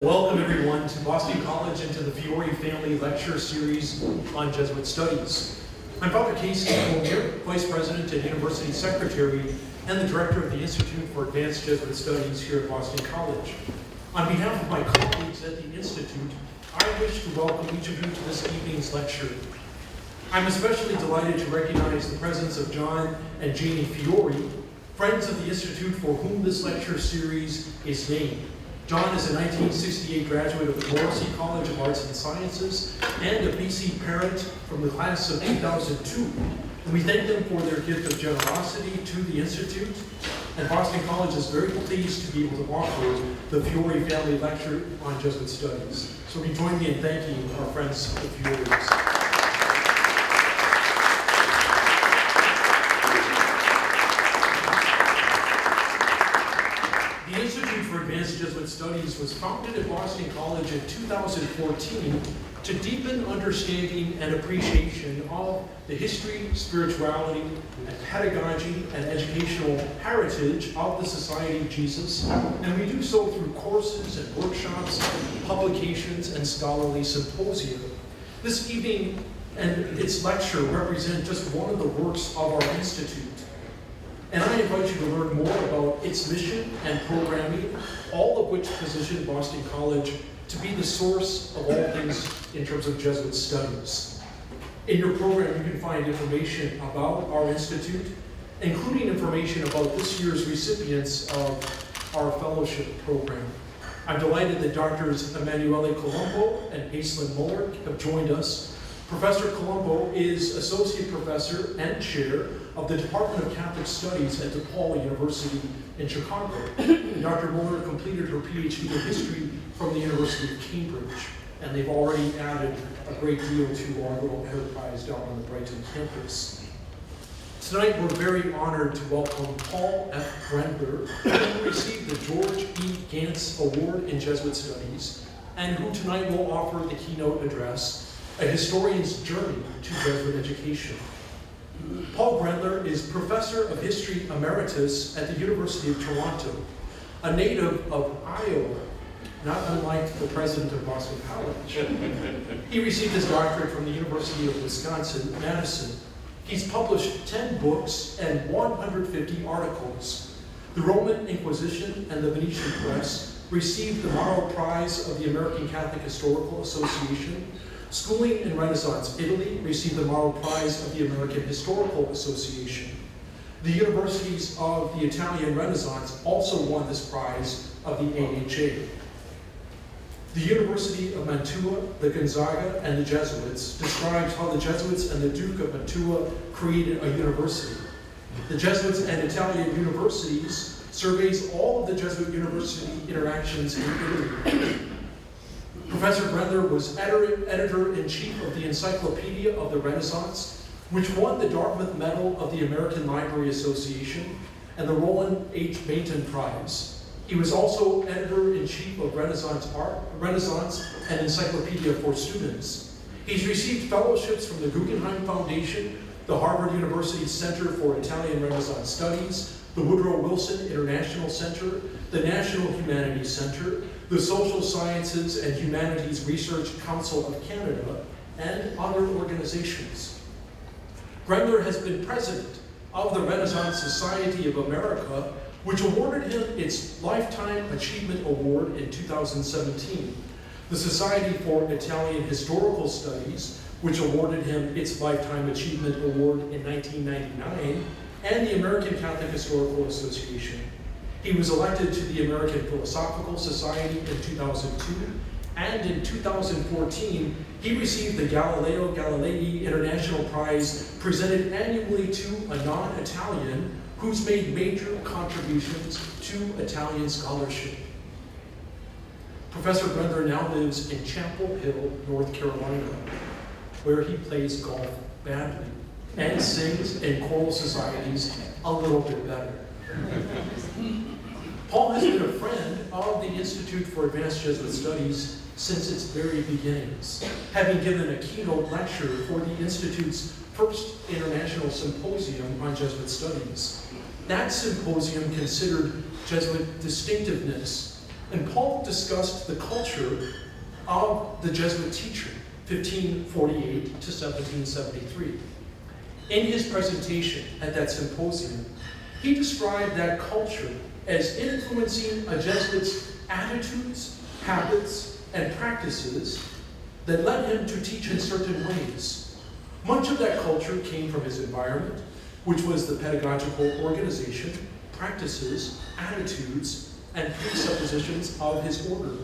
Welcome everyone to Boston College and to the Feore Family Lecture Series on Jesuit Studies. I'm Father Casey Feore, Vice President and University Secretary and the Director of the Institute for Advanced Jesuit Studies here at Boston College. On behalf of my colleagues at the Institute, I wish to welcome each of you to this evening's lecture. I'm especially delighted to recognize the presence of John and Jeannie Feore, friends of the Institute for whom this lecture series is named. John is a 1968 graduate of the Morrissey College of Arts and Sciences and a BC parent from the class of 2002. And we thank them for their gift of generosity to the Institute. And Boston College is very pleased to be able to offer the Feore Family Lecture on Jesuit Studies. So we join me in thanking our friends, the Feores. The Institute for Advanced Jesuit Studies was founded at Boston College in 2014 to deepen understanding and appreciation of the history, spirituality, and pedagogy and educational heritage of the Society of Jesus. And we do so through courses and workshops, publications, and scholarly symposia. This evening and its lecture represent just one of the works of our Institute. And I invite you to learn more about its mission and programming, all of which position Boston College to be the source of all things in terms of Jesuit studies. In your program, you can find information about our Institute, including information about this year's recipients of our fellowship program. I'm delighted that Drs. Emanuele Colombo and Aislinn Muller have joined us. Professor Colombo is Associate Professor and Chair of the Department of Catholic Studies at DePaul University in Chicago. Dr. Muller completed her PhD in history from the University of Cambridge, and they've already added a great deal to our little enterprise down on the Brighton campus. Tonight, we're very honored to welcome Paul F. Grendler, who received the George E. Ganss Award in Jesuit Studies, and who tonight will offer the keynote address, A Historian's Journey to Jesuit Education. Paul Grendler is Professor of History Emeritus at the University of Toronto, a native of Iowa, not unlike the president of Boston College. He received his doctorate from the University of Wisconsin-Madison. He's published 10 books and 150 articles. The Roman Inquisition and the Venetian Press received the Morrow Prize of the American Catholic Historical Association. Schooling in Renaissance Italy received the Morrow Prize of the American Historical Association. The universities of the Italian Renaissance also won this prize of the AHA. The University of Mantua, the Gonzaga, and the Jesuits describes how the Jesuits and the Duke of Mantua created a university. The Jesuits and Italian universities surveys all of the Jesuit university interactions in Italy. Professor Grendler was editor-in-chief of the Encyclopedia of the Renaissance, which won the Dartmouth Medal of the American Library Association and the Roland H. Mayton Prize. He was also editor-in-chief of Renaissance and Encyclopedia for Students. He's received fellowships from the Guggenheim Foundation, the Harvard University Center for Italian Renaissance Studies, the Woodrow Wilson International Center, the National Humanities Center, the Social Sciences and Humanities Research Council of Canada, and other organizations. Grendler has been president of the Renaissance Society of America, which awarded him its Lifetime Achievement Award in 2017, the Society for Italian Historical Studies, which awarded him its Lifetime Achievement Award in 1999, and the American Catholic Historical Association. He was elected to the American Philosophical Society in 2002, and in 2014, he received the Galileo Galilei International Prize presented annually to a non-Italian who's made major contributions to Italian scholarship. Professor Grendler now lives in Chapel Hill, North Carolina, where he plays golf badly and sings in choral societies a little bit better. Paul has been a friend of the Institute for Advanced Jesuit Studies since its very beginnings, having given a keynote lecture for the Institute's first international symposium on Jesuit studies. That symposium considered Jesuit distinctiveness And Paul discussed the culture of the Jesuit teacher, 1548 to 1773. In his presentation at that symposium, he described that culture as influencing a Jesuit's attitudes, habits, and practices that led him to teach in certain ways. Much of that culture came from his environment, which was the pedagogical organization, practices, attitudes, and presuppositions of his order.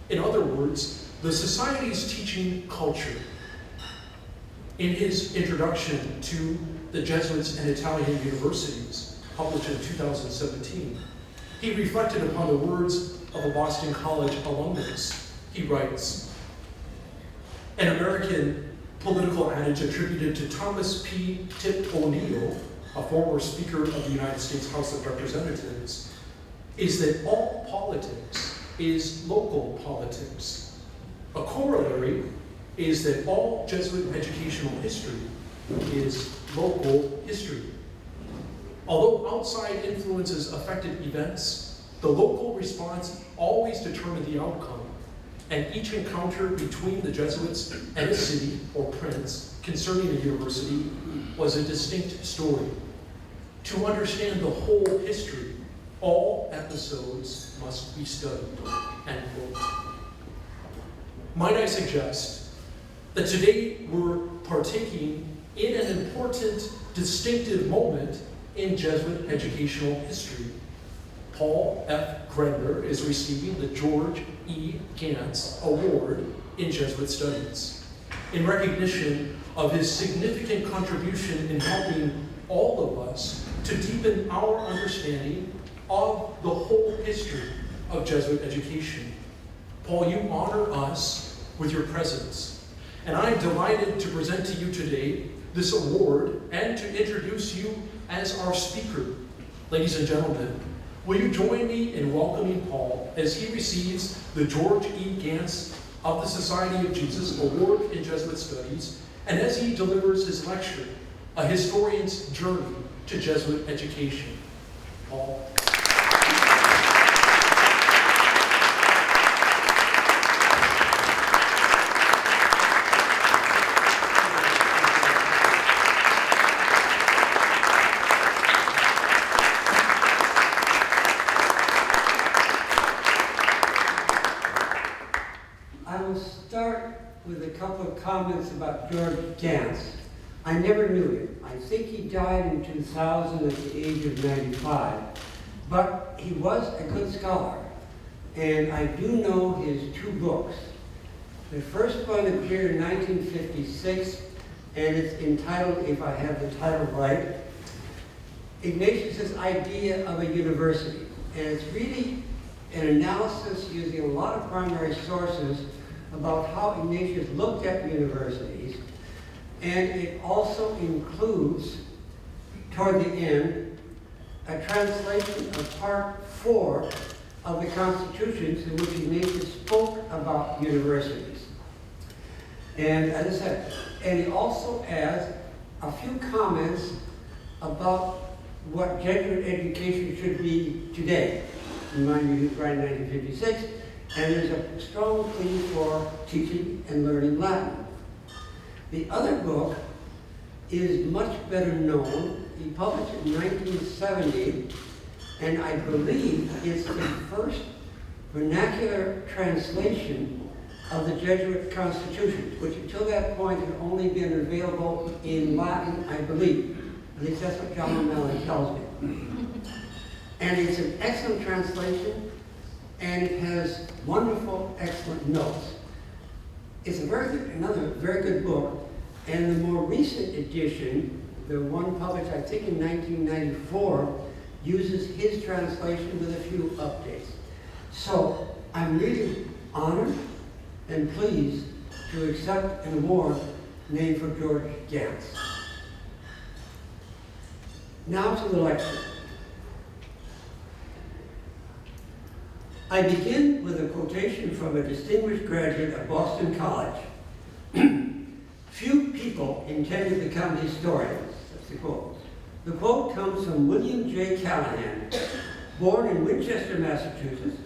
In other words, the society's teaching culture. In his introduction to the Jesuits and Italian universities, published in 2017, he reflected upon the words of a Boston College alumnus. He writes, an American political adage attributed to Thomas P. Tip O'Neill, a former Speaker of the United States House of Representatives, is that all politics is local politics. A corollary is that all Jesuit educational history is local history. Although outside influences affected events, the local response always determined the outcome, and each encounter between the Jesuits and a city or prince concerning a university was a distinct story. To understand the whole history, all episodes must be studied, end quote. Might I suggest that today we're partaking in an important, distinctive moment in Jesuit educational history. Paul F. Grendler is receiving the George E. Ganss Award in Jesuit Studies in recognition of his significant contribution in helping all of us to deepen our understanding of the whole history of Jesuit education. Paul, you honor us with your presence. And I'm delighted to present to you today this award and to introduce you as our speaker. Ladies and gentlemen, will you join me in welcoming Paul as he receives the George E. Ganss of the Society of Jesus Award in Jesuit Studies, and as he delivers his lecture, A Historian's Journey to Jesuit Education. Paul. Comments about George Ganss. I never knew him. I think he died in 2000 at the age of 95. But he was a good scholar, and I do know his two books. The first one appeared in 1956, and it's entitled, if I have the title right, Ignatius's Idea of a University. And it's really an analysis using a lot of primary sources about how Ignatius looked at universities, and it also includes, toward the end, a translation of Part 4 of the Constitutions in which Ignatius spoke about universities. And as I said, and he also adds a few comments about what Jesuit education should be today. Remind you, he was writing in 1956, and there's a strong plea for teaching and learning Latin. The other book is much better known. He published it in 1970, and I believe it's the first vernacular translation of the Jesuit constitutions, which until that point had only been available in Latin, I believe. At least that's what John O'Malley tells me. And it's an excellent translation, and it has wonderful, excellent notes. It's another very good book, and the more recent edition, the one published I think in 1994, uses his translation with a few updates. So I'm really honored and pleased to accept an award named for George Ganss. Now to the lecture. I begin with a quotation from a distinguished graduate of Boston College. Few people intend to become historians, that's the quote. The quote comes from William J. Callahan, born in Winchester, Massachusetts,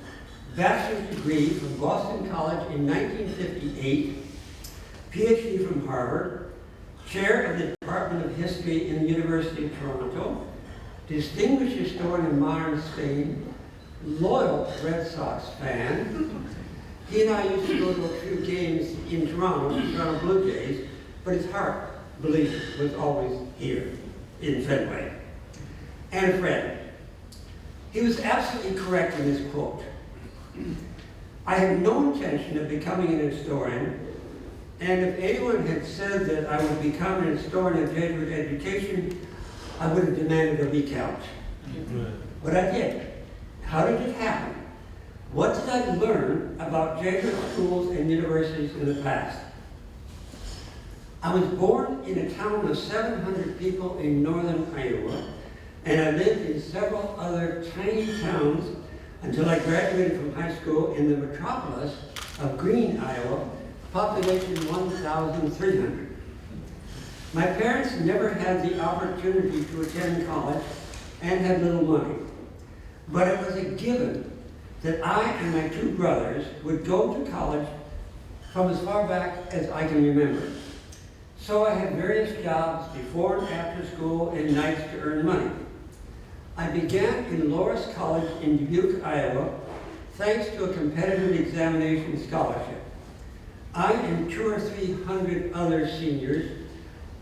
bachelor's degree from Boston College in 1958, PhD from Harvard, chair of the Department of History in the University of Toronto, distinguished historian of modern Spain, loyal Red Sox fan. He and I used to go to a few games in Toronto, the Toronto Blue Jays, but his heart, believe it, was always here in Fenway. And a friend. He was absolutely correct in his quote. I had no intention of becoming an historian, and if anyone had said that I would become an historian of Jesuit education, I would have demanded a recount. But I did. How did it happen? What did I learn about Jesuit schools and universities in the past? I was born in a town of 700 people in northern Iowa, and I lived in several other tiny towns until I graduated from high school in the metropolis of Greene, Iowa, population 1,300. My parents never had the opportunity to attend college and had little money, but it was a given that I and my two brothers would go to college from as far back as I can remember. So I had various jobs before and after school and nights to earn money. I began in Loras College in Dubuque, Iowa, thanks to a competitive examination scholarship. I and 200 or 300 other seniors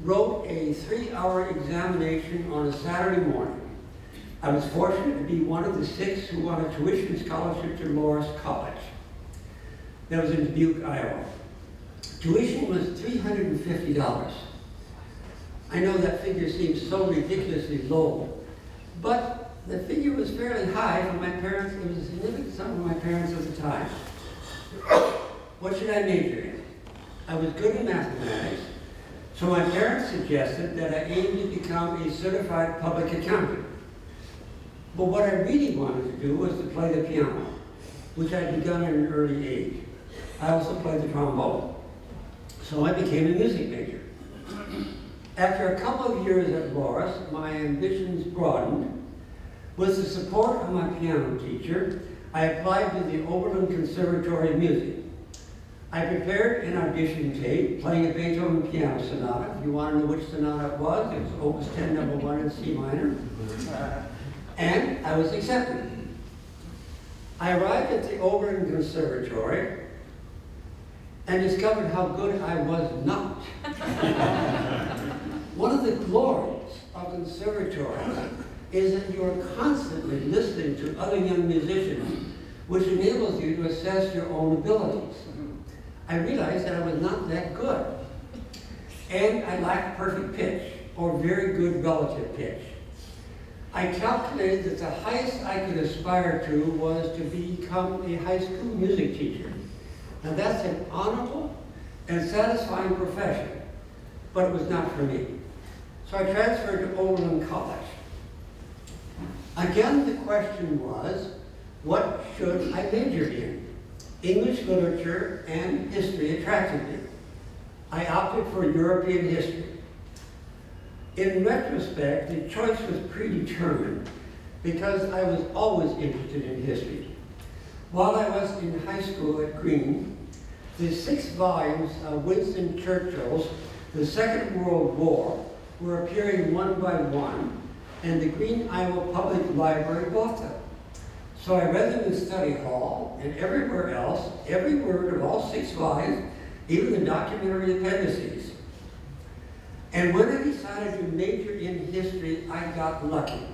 wrote a 3-hour examination on a Saturday morning. I was fortunate to be one of the 6 who won a tuition scholarship to Loras College. That was in Dubuque, Iowa. Tuition was $350. I know that figure seems so ridiculously low, but the figure was fairly high for my parents. It was a significant sum for my parents at the time. What should I major in? I was good in mathematics, so my parents suggested that I aim to become a certified public accountant. But what I really wanted to do was to play the piano, which I'd begun at an early age. I also played the trombone. So I became a music major. After a couple of years at Loras, my ambitions broadened. With the support of my piano teacher, I applied to the Oberlin Conservatory of Music. I prepared an audition tape playing a Beethoven piano sonata. If you want to know which sonata it was Opus 10 No. 1 in C minor. And I was accepted. I arrived at the Oberlin Conservatory and discovered how good I was not. One of the glories of conservatories is that you are constantly listening to other young musicians, which enables you to assess your own abilities. I realized that I was not that good, and I lacked perfect pitch, or very good relative pitch. I calculated that the highest I could aspire to was to become a high school music teacher. Now that's an honorable and satisfying profession, but it was not for me. So I transferred to Oberlin College. Again, the question was, what should I major in? English literature and history attracted me. I opted for European history. In retrospect, the choice was predetermined because I was always interested in history. While I was in high school at Greene, the 6 volumes of Winston Churchill's The Second World War were appearing one by one, and the Greene, Iowa Public Library bought them. So I read them in study hall, and everywhere else, every word of all 6 volumes, even the documentary appendices. And when I decided to major in history, I got lucky.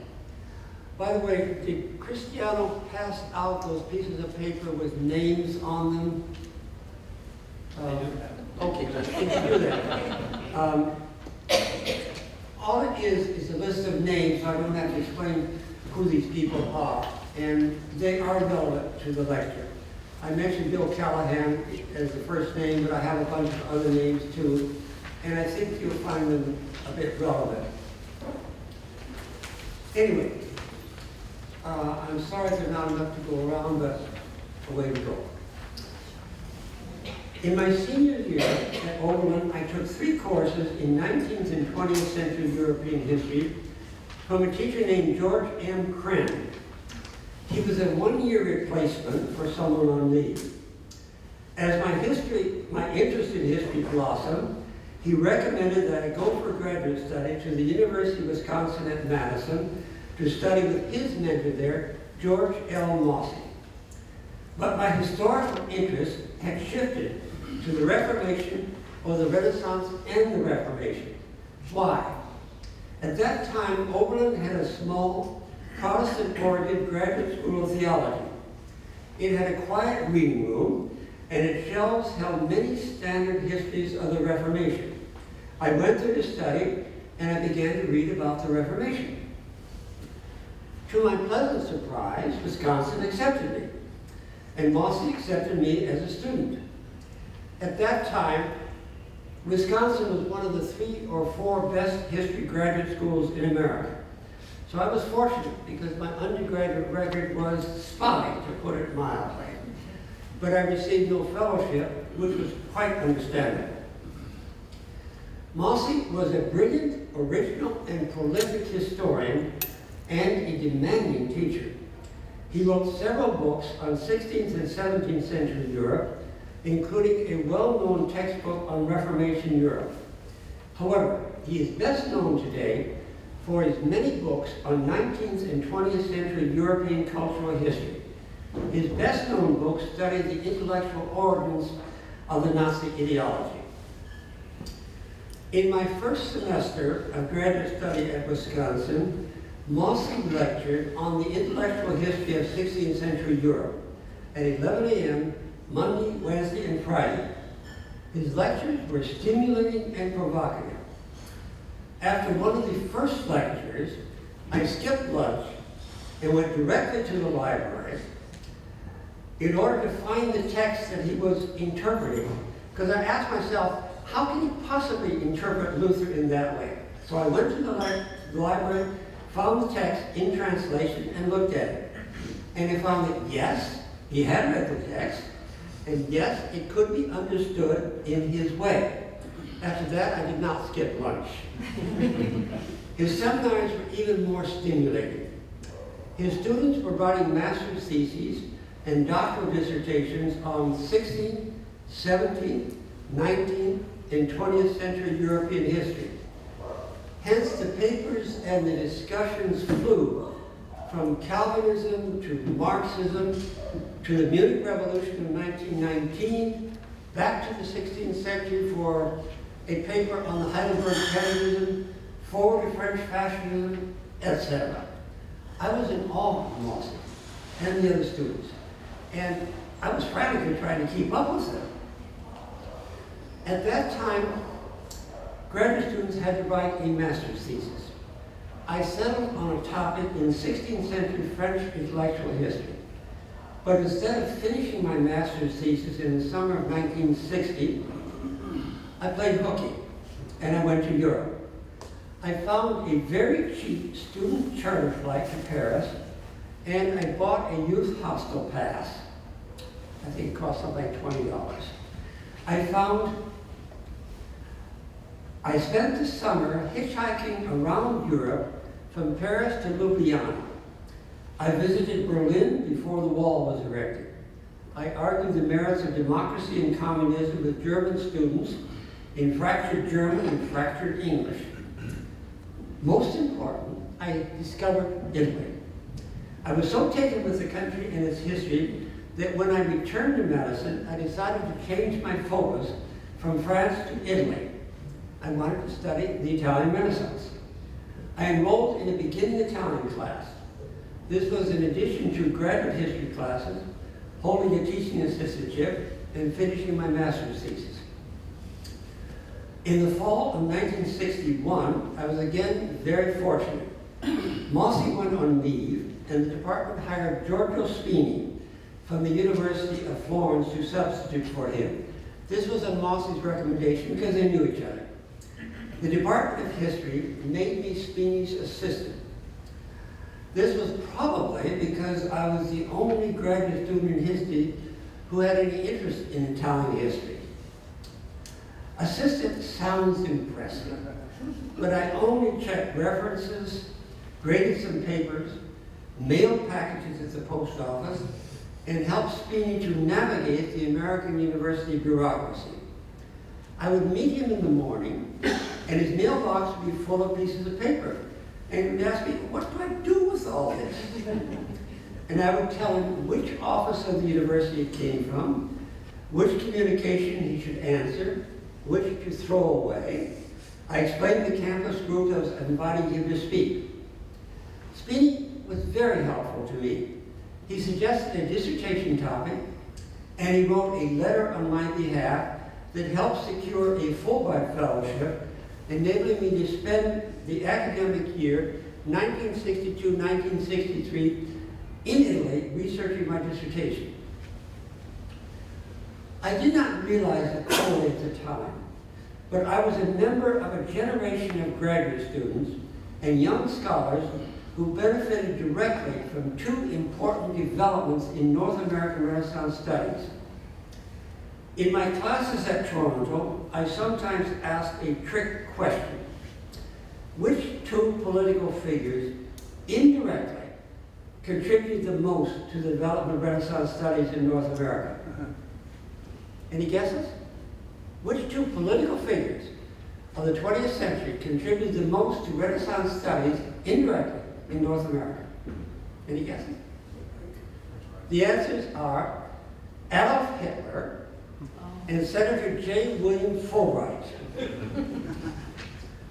By the way, did Cristiano pass out those pieces of paper with names on them? Okay, good. You can do that. All it is a list of names, so I don't have to explain who these people are. And they are relevant to the lecture. I mentioned Bill Callahan as the first name, but I have a bunch of other names too. And I think you'll find them a bit relevant. Anyway, I'm sorry there's not enough to go around, but away we go. In my senior year at Oberlin, I took 3 courses in 19th and 20th century European history from a teacher named George M. Cran. He was a one-year replacement for someone on leave. As my interest in history blossomed, he recommended that I go for graduate study to the University of Wisconsin at Madison to study with his mentor there, George L. Mossey. But my historical interest had shifted to the Reformation, or the Renaissance and the Reformation. Why? At that time, Oberlin had a small, Protestant-oriented graduate school of theology. It had a quiet reading room, and its shelves held many standard histories of the Reformation. I went there to study, and I began to read about the Reformation. To my pleasant surprise, Wisconsin accepted me, and Mossey accepted me as a student. At that time, Wisconsin was one of the 3 or 4 best history graduate schools in America. So I was fortunate because my undergraduate record was spotty, to put it mildly. But I received no fellowship, which was quite understandable. Mossey was a brilliant, original, and prolific historian and a demanding teacher. He wrote several books on 16th and 17th century Europe, including a well-known textbook on Reformation Europe. However, he is best known today for his many books on 19th and 20th century European cultural history. His best-known books study the intellectual origins of the Nazi ideology. In my first semester of graduate study at Wisconsin, Mossey lectured on the intellectual history of 16th century Europe at 11 a.m. Monday, Wednesday, and Friday. His lectures were stimulating and provocative. After one of the first lectures, I skipped lunch and went directly to the library in order to find the text that he was interpreting, because I asked myself, how can he possibly interpret Luther in that way? So I went to the library, found the text in translation, and looked at it. And I found that, yes, he had read the text, and yes, it could be understood in his way. After that, I did not skip lunch. His seminars were even more stimulating. His students were writing master's theses and doctoral dissertations on 16th, 17th, 19th, and 20th century European history. Hence, the papers and the discussions flew from Calvinism to Marxism to the Munich Revolution of 1919, back to the 16th century for a paper on the Heidelberg Catechism, forward to French fascism, etc. I was in awe of Mossey and the other students, and I was frantically trying to keep up with them. At that time, graduate students had to write a master's thesis. I settled on a topic in 16th century French intellectual history. But instead of finishing my master's thesis in the summer of 1960, I played hooky and I went to Europe. I found a very cheap student charter flight to Paris, and I bought a youth hostel pass. I think it cost something like $20. I spent the summer hitchhiking around Europe from Paris to Ljubljana. I visited Berlin before the wall was erected. I argued the merits of democracy and communism with German students in fractured German and fractured English. Most important, I discovered Italy. I was so taken with the country and its history that when I returned to Madison, I decided to change my focus from France to Italy. I wanted to study the Italian Renaissance. I enrolled in a beginning Italian class. This was in addition to graduate history classes, holding a teaching assistantship, and finishing my master's thesis. In the fall of 1961, I was again very fortunate. Mossey went on leave, and the department hired Giorgio Spini from the University of Florence to substitute for him. This was on Mossey's recommendation because they knew each other. The Department of History made me Spini's assistant. This was probably because I was the only graduate student in history who had any interest in Italian history. Assistant sounds impressive, but I only checked references, graded some papers, mail packages at the post office, and helped Speedy to navigate the American university bureaucracy. I would meet him in the morning, and his mailbox would be full of pieces of paper. And he would ask me, what do I do with all this? And I would tell him which office of the university it came from, which communication he should answer, which to throw away. I explained the campus group that was inviting him to speak. Speedy was very helpful to me. He suggested a dissertation topic, and he wrote a letter on my behalf that helped secure a Fulbright fellowship, enabling me to spend the academic year 1962-1963 in Italy researching my dissertation. I did not realize it fully at the time, but I was a member of a generation of graduate students and young scholars who benefited directly from two important developments in North American Renaissance studies. In my classes at Toronto, I sometimes asked a trick question. Which two political figures indirectly contributed the most to the development of Renaissance studies in North America? Any guesses? Which two political figures of the 20th century contributed the most to Renaissance studies indirectly in North America? Any guesses? The answers are Adolf Hitler and Senator J. William Fulbright.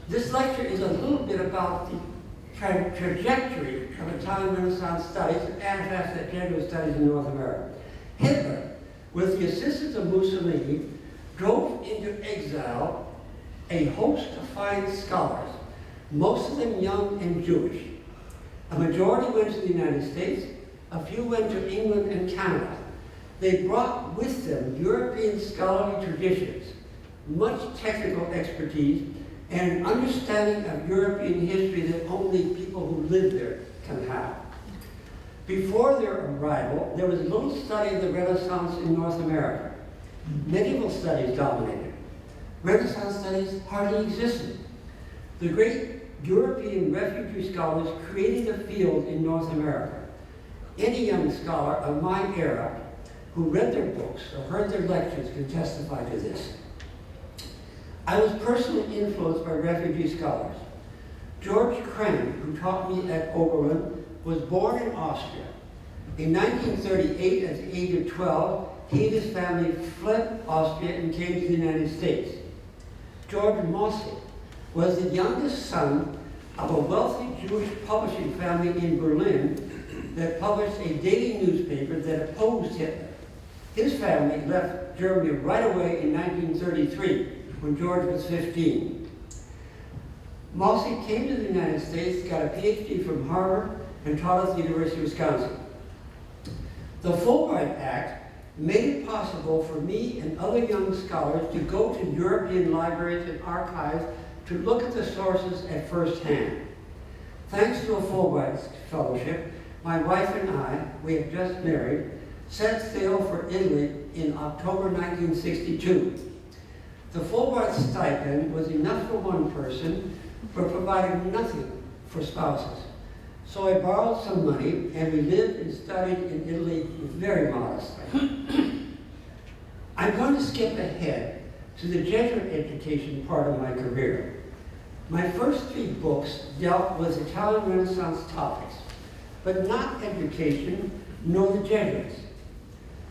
This lecture is a little bit about the trajectory of Italian Renaissance studies and after Jesuit studies in North America. Hitler, with the assistance of Mussolini, drove into exile a host of fine scholars, most of them young and Jewish. A majority went to the United States, a few went to England and Canada. They brought with them European scholarly traditions, much technical expertise, and an understanding of European history that only people who live there can have. Before their arrival, there was little study of the Renaissance in North America. Medieval studies dominated. Renaissance studies hardly existed. The great European refugee scholars created a field in North America. Any young scholar of my era who read their books or heard their lectures can testify to this. I was personally influenced by refugee scholars. George Crane, who taught me at Oberlin, was born in Austria. In 1938, at the age of 12, he and his family fled Austria and came to the United States. George Mosse was the youngest son of a wealthy Jewish publishing family in Berlin that published a daily newspaper that opposed Hitler. His family left Germany right away in 1933, when George was 15. Mosse came to the United States, got a PhD from Harvard, and taught at the University of Wisconsin. The Fulbright Act made it possible for me and other young scholars to go to European libraries and archives to look at the sources at first hand. Thanks to a Fulbright fellowship, my wife and I, we had just married, set sail for Italy in October 1962. The Fulbright stipend was enough for one person, but provided nothing for spouses. So I borrowed some money, and we lived and studied in Italy very modestly. I'm going to skip ahead to the Jesuit education part of my career. My first three books dealt with Italian Renaissance topics, but not education nor the Jesuits.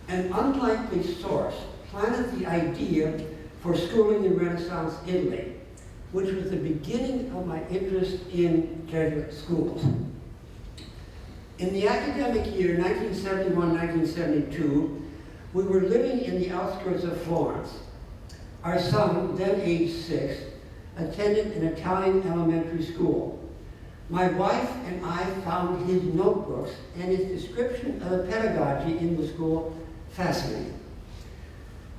An unlikely source planted the idea for schooling in Renaissance Italy, which was the beginning of my interest in Jesuit schools. In the academic year 1971-1972, we were living in the outskirts of Florence. Our son, then age 6, attended an Italian elementary school. My wife and I found his notebooks and his description of the pedagogy in the school fascinating.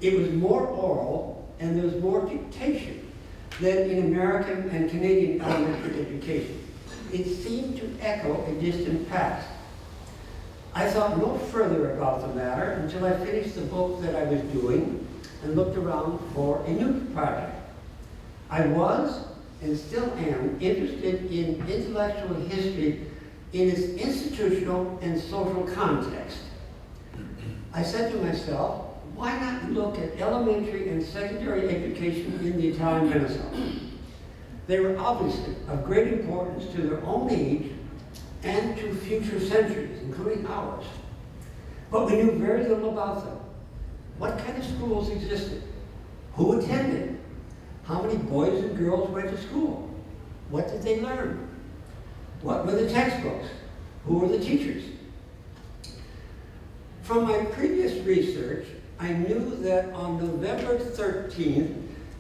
It was more oral and there was more dictation than in American and Canadian elementary education. It seemed to echo a distant past. I thought no further about the matter until I finished the book that I was doing and looked around for a new project. I was, and still am, interested in intellectual history in its institutional and social context. I said to myself, why not look at elementary and secondary education in the Italian Renaissance? They were obviously of great importance to their own age and to future centuries, including ours. But we knew very little about them. What kind of schools existed? Who attended? How many boys and girls went to school? What did they learn? What were the textbooks? Who were the teachers? From my previous research, I knew that on November 13th,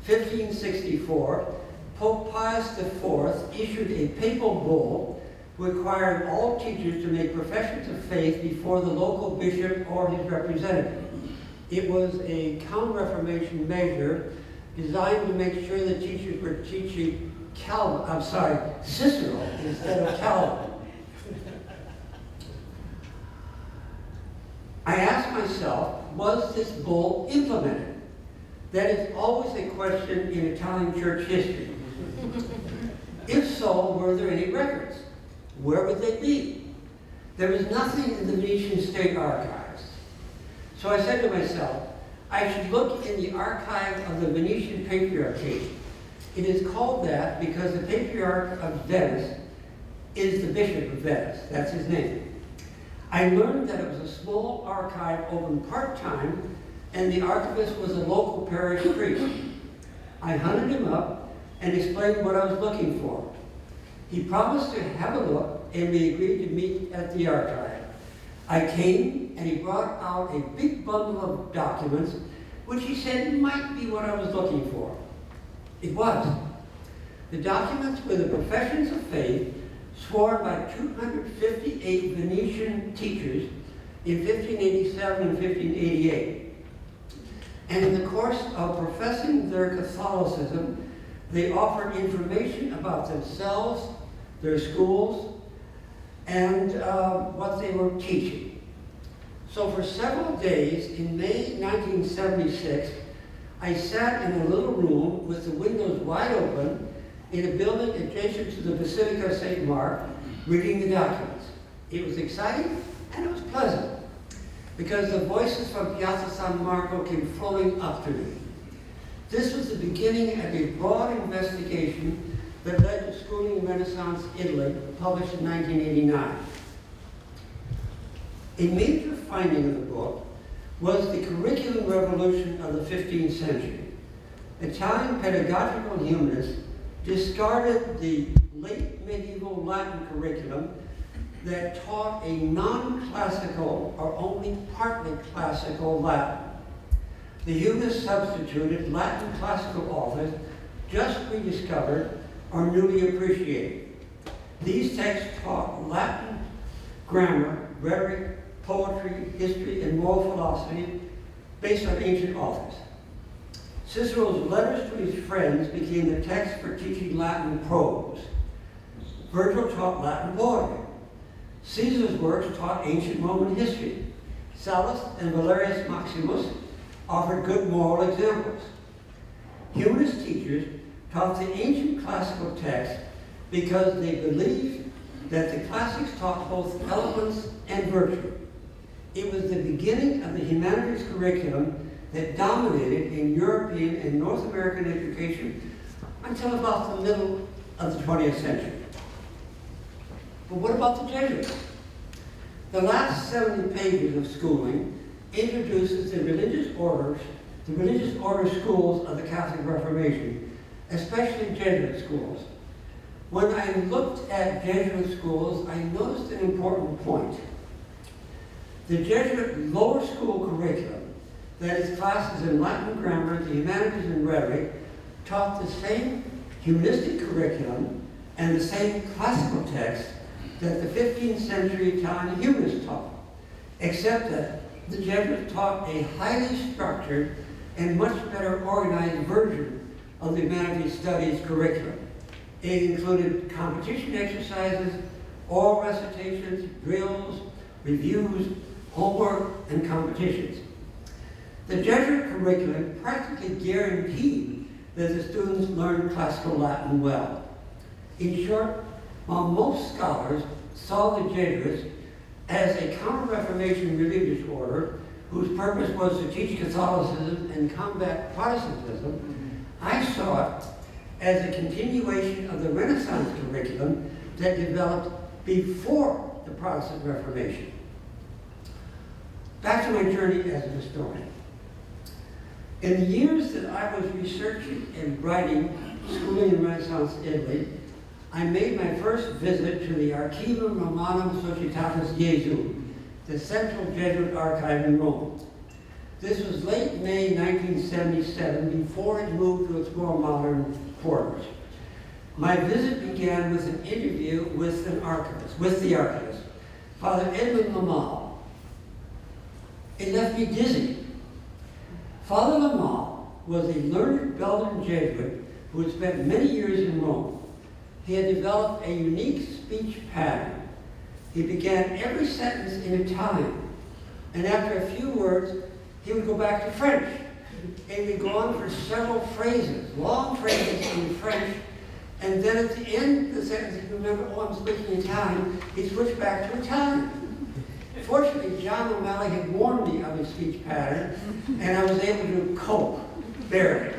1564, Pope Pius IV issued a papal bull requiring all teachers to make professions of faith before the local bishop or his representative. It was a counter-reformation measure designed to make sure that teachers were teaching Cicero instead of Calvin. I asked myself, was this bull implemented? That is always a question in Italian church history. If so, were there any records? Where would they be? There was nothing in the Venetian State Archives. So I said to myself, I should look in the archive of the Venetian Patriarchate. It is called that because the Patriarch of Venice is the Bishop of Venice. That's his name. I learned that it was a small archive open part-time, and the archivist was a local parish priest. I hunted him up and explained what I was looking for. He promised to have a look, and we agreed to meet at the archive. I came, and he brought out a big bundle of documents, which he said might be what I was looking for. It was. The documents were the professions of faith sworn by 258 Venetian teachers in 1587 and 1588. And in the course of professing their Catholicism, they offered information about themselves, their schools, and what they were teaching. So for several days in May 1976, I sat in a little room with the windows wide open in a building adjacent to the Basilica of St. Mark, reading the documents. It was exciting and it was pleasant because the voices from Piazza San Marco came flowing up to me. This was the beginning of a broad investigation that led to Schooling in Renaissance Italy, published in 1989. A major finding of the book was the curriculum revolution of the 15th century. Italian pedagogical humanists discarded the late medieval Latin curriculum that taught a non-classical or only partly classical Latin. The humanists substituted Latin classical authors just rediscovered or newly appreciated. These texts taught Latin grammar, rhetoric, poetry, history, and moral philosophy based on ancient authors. Cicero's letters to his friends became the text for teaching Latin prose. Virgil taught Latin poetry. Caesar's works taught ancient Roman history. Sallust and Valerius Maximus offered good moral examples. Humanist teachers taught the ancient classical text because they believed that the classics taught both eloquence and virtue. It was the beginning of the humanities curriculum that dominated in European and North American education until about the middle of the 20th century. But what about the Jesuits? The last 70 pages of schooling introduces the religious order schools of the Catholic Reformation, especially Jesuit schools. When I looked at Jesuit schools, I noticed an important point. The Jesuit lower school curriculum, that is classes in Latin grammar, the humanities, and rhetoric, taught the same humanistic curriculum and the same classical text that the 15th century Italian humanists taught, except that the Jesuits taught a highly structured and much better organized version of the humanities studies curriculum. It included competition exercises, oral recitations, drills, reviews, homework, and competitions. The Jesuit curriculum practically guaranteed that the students learned classical Latin well. In short, while most scholars saw the Jesuits as a counter-Reformation religious order whose purpose was to teach Catholicism and combat Protestantism. I saw it as a continuation of the Renaissance curriculum that developed before the Protestant Reformation. Back to my journey as a historian. In the years that I was researching and writing Schooling in Renaissance Italy, I made my first visit to the Archivum Romanum Societatis Jesu, the central Jesuit archive in Rome. This was late May 1977, before it moved to its more modern quarters. My visit began with an interview with the archivist, Father Edmund Lamal. It left me dizzy. Father Lamal was a learned Belgian Jesuit who had spent many years in Rome. He had developed a unique speech pattern. He began every sentence in Italian, and after a few words, he would go back to French. And he'd go on for several phrases, long phrases in French, and then at the end of the sentence, he'd remember, oh, I'm speaking Italian, he'd switch back to Italian. Fortunately, John O'Malley had warned me of his speech pattern, and I was able to cope, barely.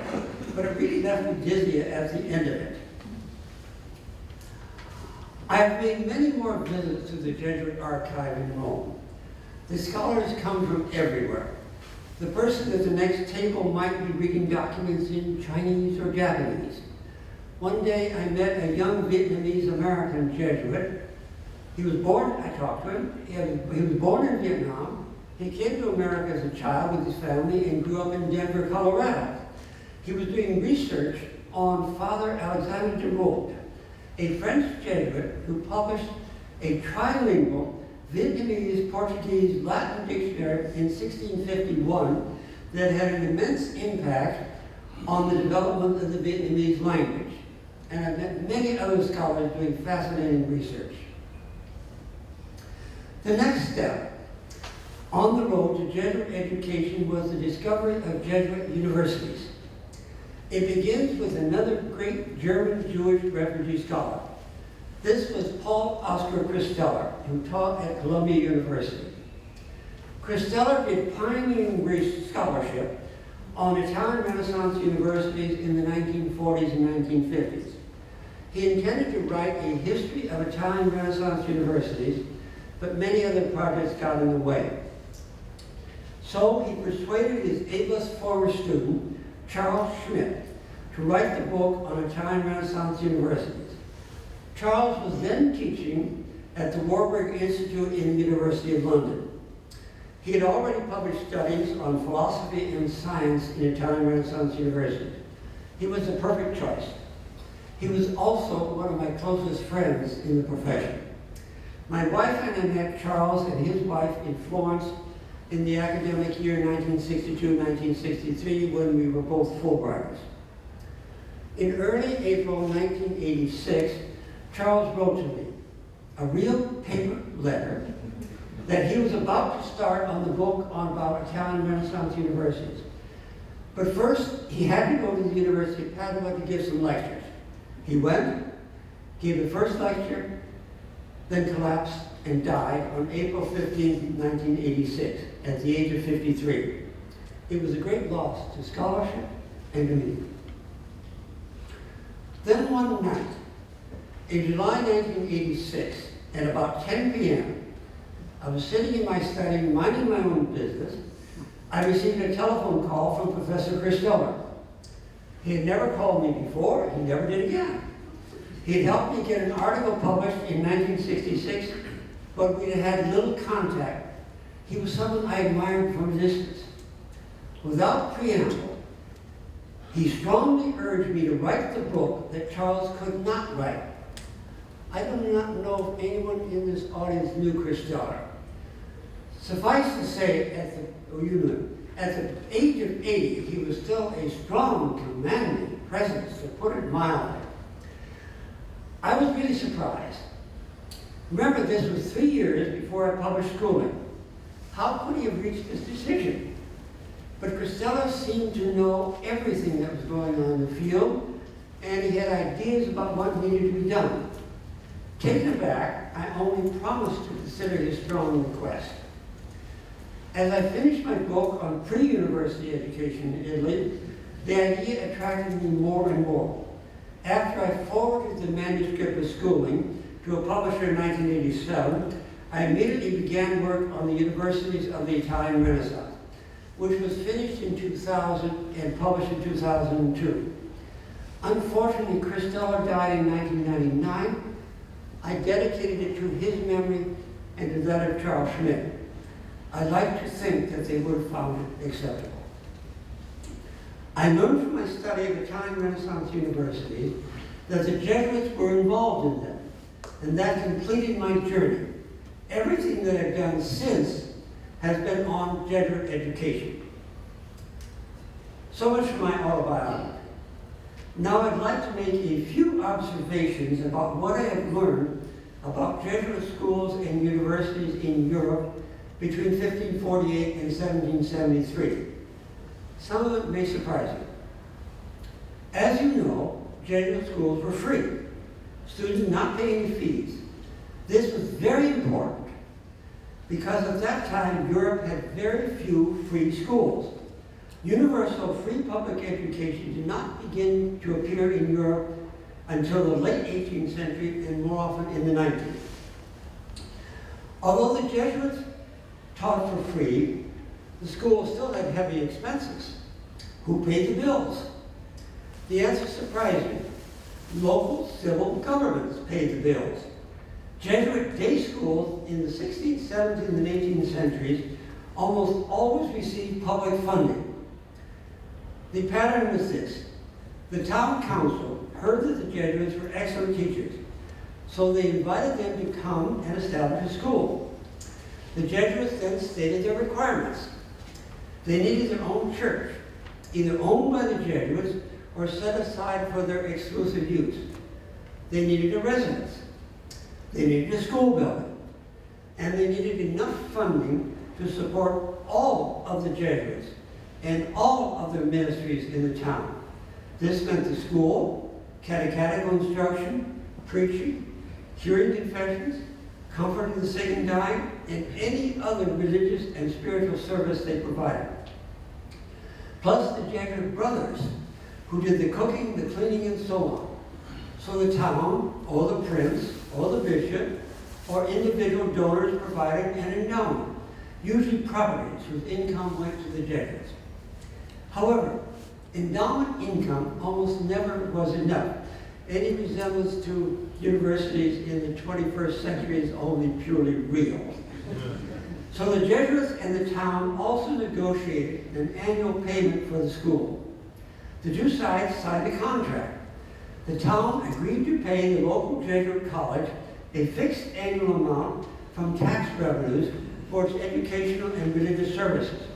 But it really left me dizzy at the end of it. I have made many more visits to the Jesuit archive in Rome. The scholars come from everywhere. The person at the next table might be reading documents in Chinese or Japanese. One day I met a young Vietnamese-American Jesuit. He was born, I talked to him, he was born in Vietnam. He came to America as a child with his family and grew up in Denver, Colorado. He was doing research on Father Alexander de Rode, a French Jesuit who published a trilingual Vietnamese, Portuguese, Latin dictionary in 1651 that had an immense impact on the development of the Vietnamese language. And I've met many other scholars doing fascinating research. The next step on the road to Jesuit education was the discovery of Jesuit universities. It begins with another great German Jewish refugee scholar. This was Paul Oscar Christeller, who taught at Columbia University. Christeller did pioneering scholarship on Italian Renaissance universities in the 1940s and 1950s. He intended to write a history of Italian Renaissance universities, but many other projects got in the way. So he persuaded his ablest former student, Charles Schmidt, to write the book on Italian Renaissance universities. Charles was then teaching at the Warburg Institute in the University of London. He had already published studies on philosophy and science in Italian Renaissance universities. He was the perfect choice. He was also one of my closest friends in the profession. My wife and I met Charles and his wife in Florence in the academic year 1962-1963 when we were both Fulbrighters. In early April 1986, Charles wrote to me a real paper letter that he was about to start on the book about Italian Renaissance universities. But first, he had to go to the University of Padua to give some lectures. He went, gave the first lecture, then collapsed and died on April 15, 1986, at the age of 53. It was a great loss to scholarship and to me. Then one night, in July 1986, at about 10 p.m., I was sitting in my study minding my own business. I received a telephone call from Professor Christeller. He had never called me before, he never did again. He had helped me get an article published in 1966, but we had had little contact. He was someone I admired from a distance. Without preamble, he strongly urged me to write the book that Charles could not write. I do not know if anyone in this audience knew Christeller. Suffice to say, at the age of 80, he was still a strong, commanding presence, to put it mildly. I was really surprised. Remember, this was 3 years before I published Schooling. How could he have reached this decision? But Christeller seemed to know everything that was going on in the field, and he had ideas about what needed to be done. Taken aback, I only promised to consider his strong request. As I finished my book on pre-university education in Italy, the idea attracted me more and more. After I forwarded the manuscript of schooling to a publisher in 1987, I immediately began work on the universities of the Italian Renaissance, which was finished in 2000 and published in 2002. Unfortunately, Grendler died in 1999. I dedicated it to his memory and to that of Charles Schmidt. I like to think that they would have found it acceptable. I learned from my study of Italian Renaissance universities that the Jesuits were involved in them, and that completed my journey. Everything that I've done since has been on Jesuit education. So much for my autobiography. Now I'd like to make a few observations about what I have learned about Jesuit schools and universities in Europe between 1548 and 1773. Some of it may surprise you. As you know, Jesuit schools were free. Students did not pay any fees. This was very important because at that time Europe had very few free schools. Universal free public education did not begin to appear in Europe until the late 18th century and more often in the 19th. Although the Jesuits taught for free, the schools still had heavy expenses. Who paid the bills? The answer surprised me. Local civil governments paid the bills. Jesuit day schools in the 16th, 17th, and 18th centuries almost always received public funding. The pattern was this. The town council heard that the Jesuits were excellent teachers, so they invited them to come and establish a school. The Jesuits then stated their requirements. They needed their own church, either owned by the Jesuits or set aside for their exclusive use. They needed a residence. They needed a school building. And they needed enough funding to support all of the Jesuits and all of their ministries in the town. This meant the school, catechetical instruction, preaching, hearing confessions, comforting the sick and dying, and any other religious and spiritual service they provided. Plus the Jesuit brothers, who did the cooking, the cleaning, and so on. So the town, or the prince, or the bishop, or individual donors provided an endowment, usually properties whose income went to the Jesuits. However, endowment income almost never was enough. Any resemblance to universities in the 21st century is only purely real. So the Jesuits and the town also negotiated an annual payment for the school. The two sides signed a contract. The town agreed to pay the local Jesuit college a fixed annual amount from tax revenues for its educational and religious services.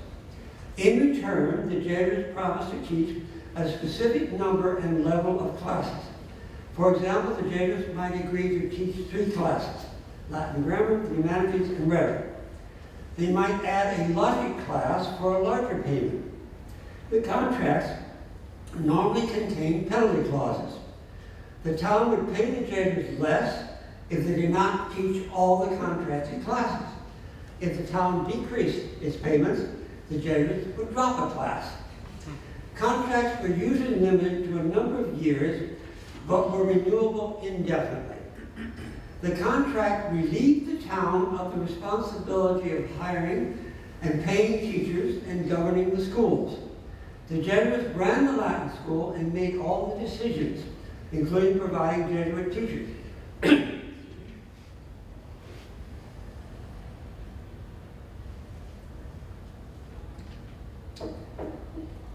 In return, the Jesuits promised to teach a specific number and level of classes. For example, the Jesuits might agree to teach 3 classes: Latin grammar, humanities, and rhetoric. They might add a logic class for a larger payment. The contracts normally contained penalty clauses. The town would pay the Jesuits less if they did not teach all the contracted classes. If the town decreased its payments, the Jesuits would drop a class. Contracts were usually limited to a number of years, but were renewable indefinitely. The contract relieved the town of the responsibility of hiring and paying teachers and governing the schools. The Jesuits ran the Latin school and made all the decisions, including providing Jesuit teachers.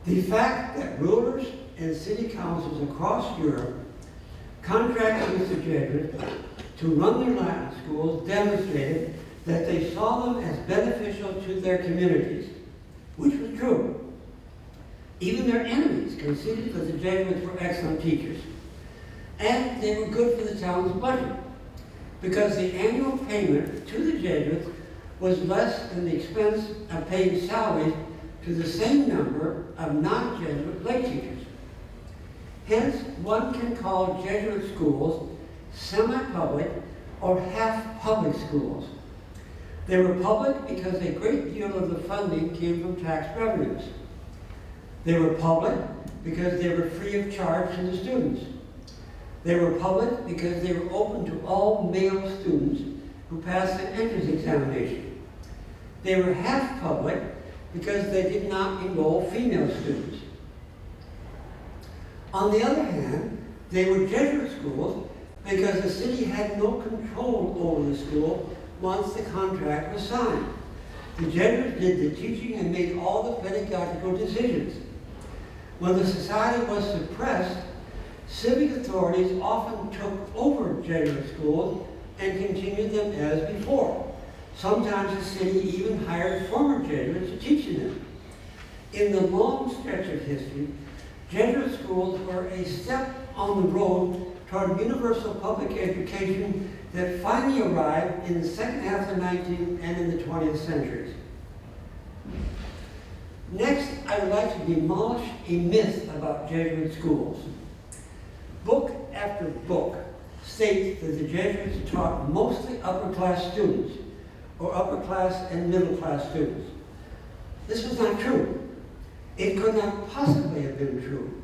The fact that rulers and city councils across Europe contracted with the Jesuits to run their Latin schools demonstrated that they saw them as beneficial to their communities, which was true. Even their enemies conceded that the Jesuits were excellent teachers. And they were good for the town's budget, because the annual payment to the Jesuits was less than the expense of paying salaries to the same number of non-Jesuit lay teachers. Hence, one can call Jesuit schools semi-public or half public schools. They were public because a great deal of the funding came from tax revenues. They were public because they were free of charge to the students. They were public because they were open to all male students who passed an entrance examination. They were half public because they did not enroll female students. On the other hand, they were Jesuit schools because the city had no control over the school once the contract was signed. The Jesuits did the teaching and made all the pedagogical decisions. When the society was suppressed, civic authorities often took over Jesuit schools and continued them as before. Sometimes the city even hired former Jesuits to teach in them. In the long stretch of history, Jesuit schools were a step on the road toward universal public education that finally arrived in the second half of the 19th and in the 20th centuries. Next, I would like to demolish a myth about Jesuit schools. Book after book states that the Jesuits taught mostly upper-class students, or upper-class and middle-class students. This was not true. It could not possibly have been true,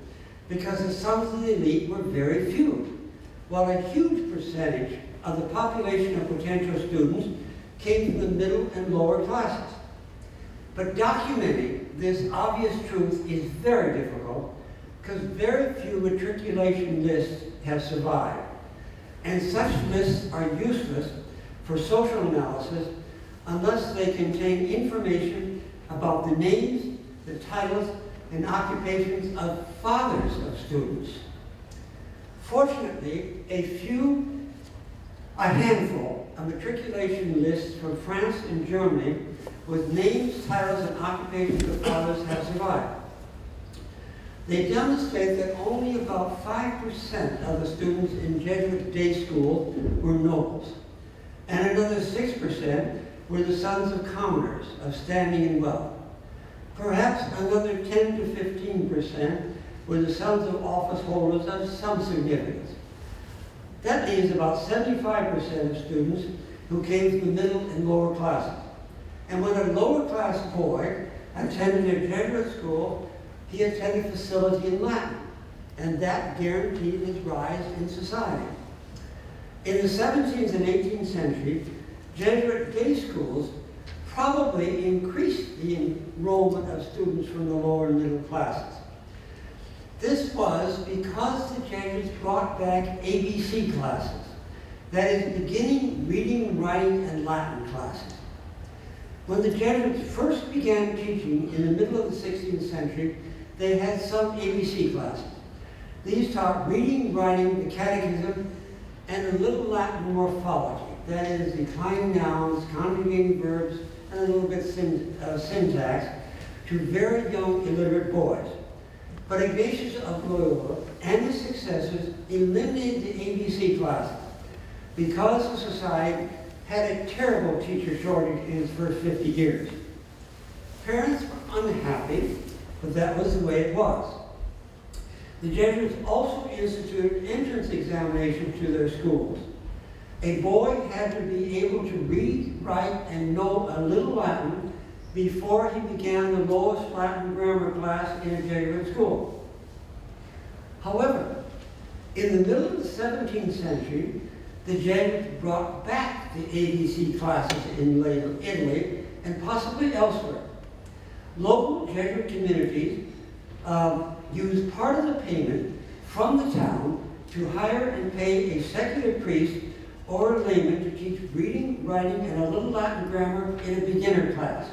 because the sons of the elite were very few, while a huge percentage of the population of potential students came from the middle and lower classes. But documenting this obvious truth is very difficult, because very few matriculation lists have survived, and such lists are useless for social analysis unless they contain information about the names, the titles, and occupations of fathers of students. Fortunately, a handful of matriculation lists from France and Germany with names, titles, and occupations of fathers have survived. They demonstrate that only about 5% of the students in Jesuit day schools were nobles, and another 6% were the sons of commoners of standing and wealth. Perhaps another 10 to 15% were the sons of office holders of some significance. That leaves about 75% of students who came from the middle and lower classes. And when a lower class boy attended a Jesuit school, he attended facility in Latin, and that guaranteed his rise in society. In the 17th and 18th century, Jesuit day schools probably increased the enrollment of students from the lower and middle classes. This was because the Jesuits brought back ABC classes, that is, beginning reading, writing, and Latin classes. When the Jesuits first began teaching in the middle of the 16th century, they had some ABC classes. These taught reading, writing, the catechism, and a little Latin morphology, that is, declining nouns, conjugating verbs, and a little bit of syntax, to very young illiterate boys. But Ignatius of Loyola and his successors eliminated the ABC classes because the society had a terrible teacher shortage in its first 50 years. Parents were unhappy, but that was the way it was. The Jesuits also instituted entrance examinations to their schools. A boy had to be able to read, write, and know a little Latin before he began the lowest Latin grammar class in a Jesuit school. However, in the middle of the 17th century, the Jesuits brought back the ABC classes in Italy and possibly elsewhere. Local Jesuit communities used part of the payment from the town to hire and pay a secular priest or a layman to teach reading, writing, and a little Latin grammar in a beginner class.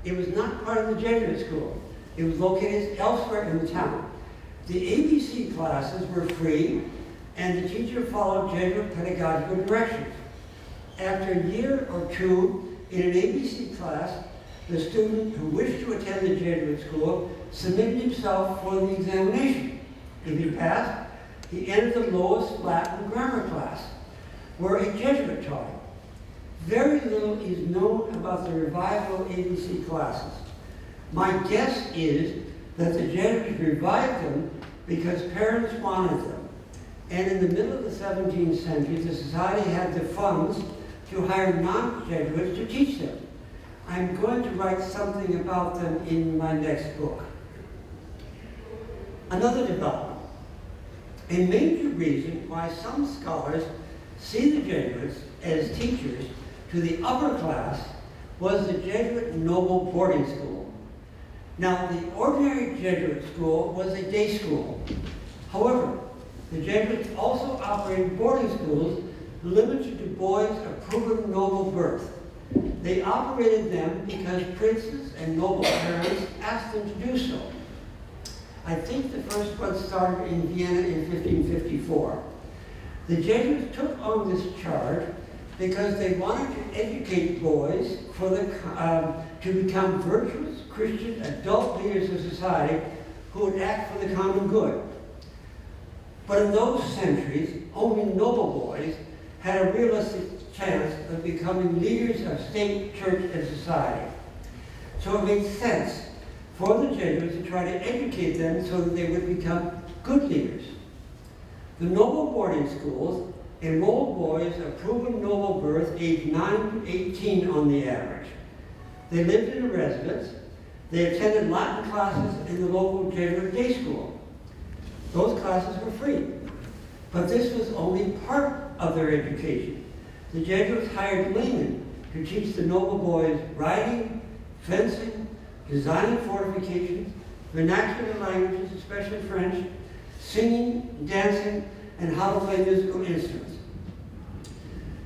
It was not part of the Jesuit school. It was located elsewhere in the town. The ABC classes were free, and the teacher followed Jesuit pedagogical directions. After a year or two in an ABC class, the student who wished to attend the Jesuit school submitted himself for the examination. If he passed, he entered the lowest Latin grammar class, where a Jesuit taught him. Very little is known about the revival of ABC classes. My guess is that the Jesuits revived them because parents wanted them. And in the middle of the 17th century, the society had the funds to hire non-Jesuits to teach them. I'm going to write something about them in my next book. Another development. A major reason why some scholars see the Jesuits as teachers to the upper class was the Jesuit Noble Boarding School. Now, the ordinary Jesuit school was a day school. However, the Jesuits also operated boarding schools limited to boys of proven noble birth. They operated them because princes and noble parents asked them to do so. I think the first one started in Vienna in 1554. The Jesuits took on this charge because they wanted to educate boys to become virtuous Christian adult leaders of society who would act for the common good. But in those centuries, only noble boys had a realistic chance of becoming leaders of state, church, and society. So it made sense for the Jesuits to try to educate them so that they would become good leaders. The noble boarding schools enrolled boys of proven noble birth aged 9 to 18 on the average. They lived in a residence. They attended Latin classes in the local Jesuit day school. Those classes were free. But this was only part of their education. The Jesuits hired laymen to teach the noble boys riding, fencing, designing fortifications, vernacular languages, especially French, singing, dancing, and how to play musical instruments.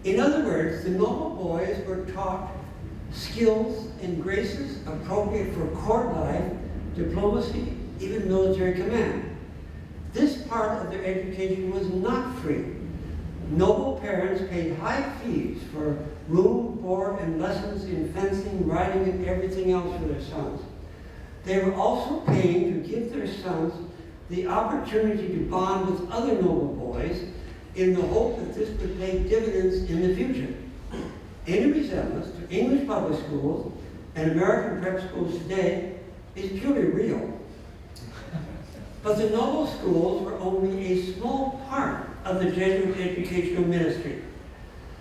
In other words, the noble boys were taught skills and graces appropriate for court life, diplomacy, even military command. This part of their education was not free. Noble parents paid high fees for room, board, and lessons in fencing, riding, and everything else for their sons. They were also paying to give their sons the opportunity to bond with other noble boys in the hope that this would pay dividends in the future. Any resemblance to English public schools and American prep schools today is purely real. But the noble schools were only a small part of the Jesuit educational ministry.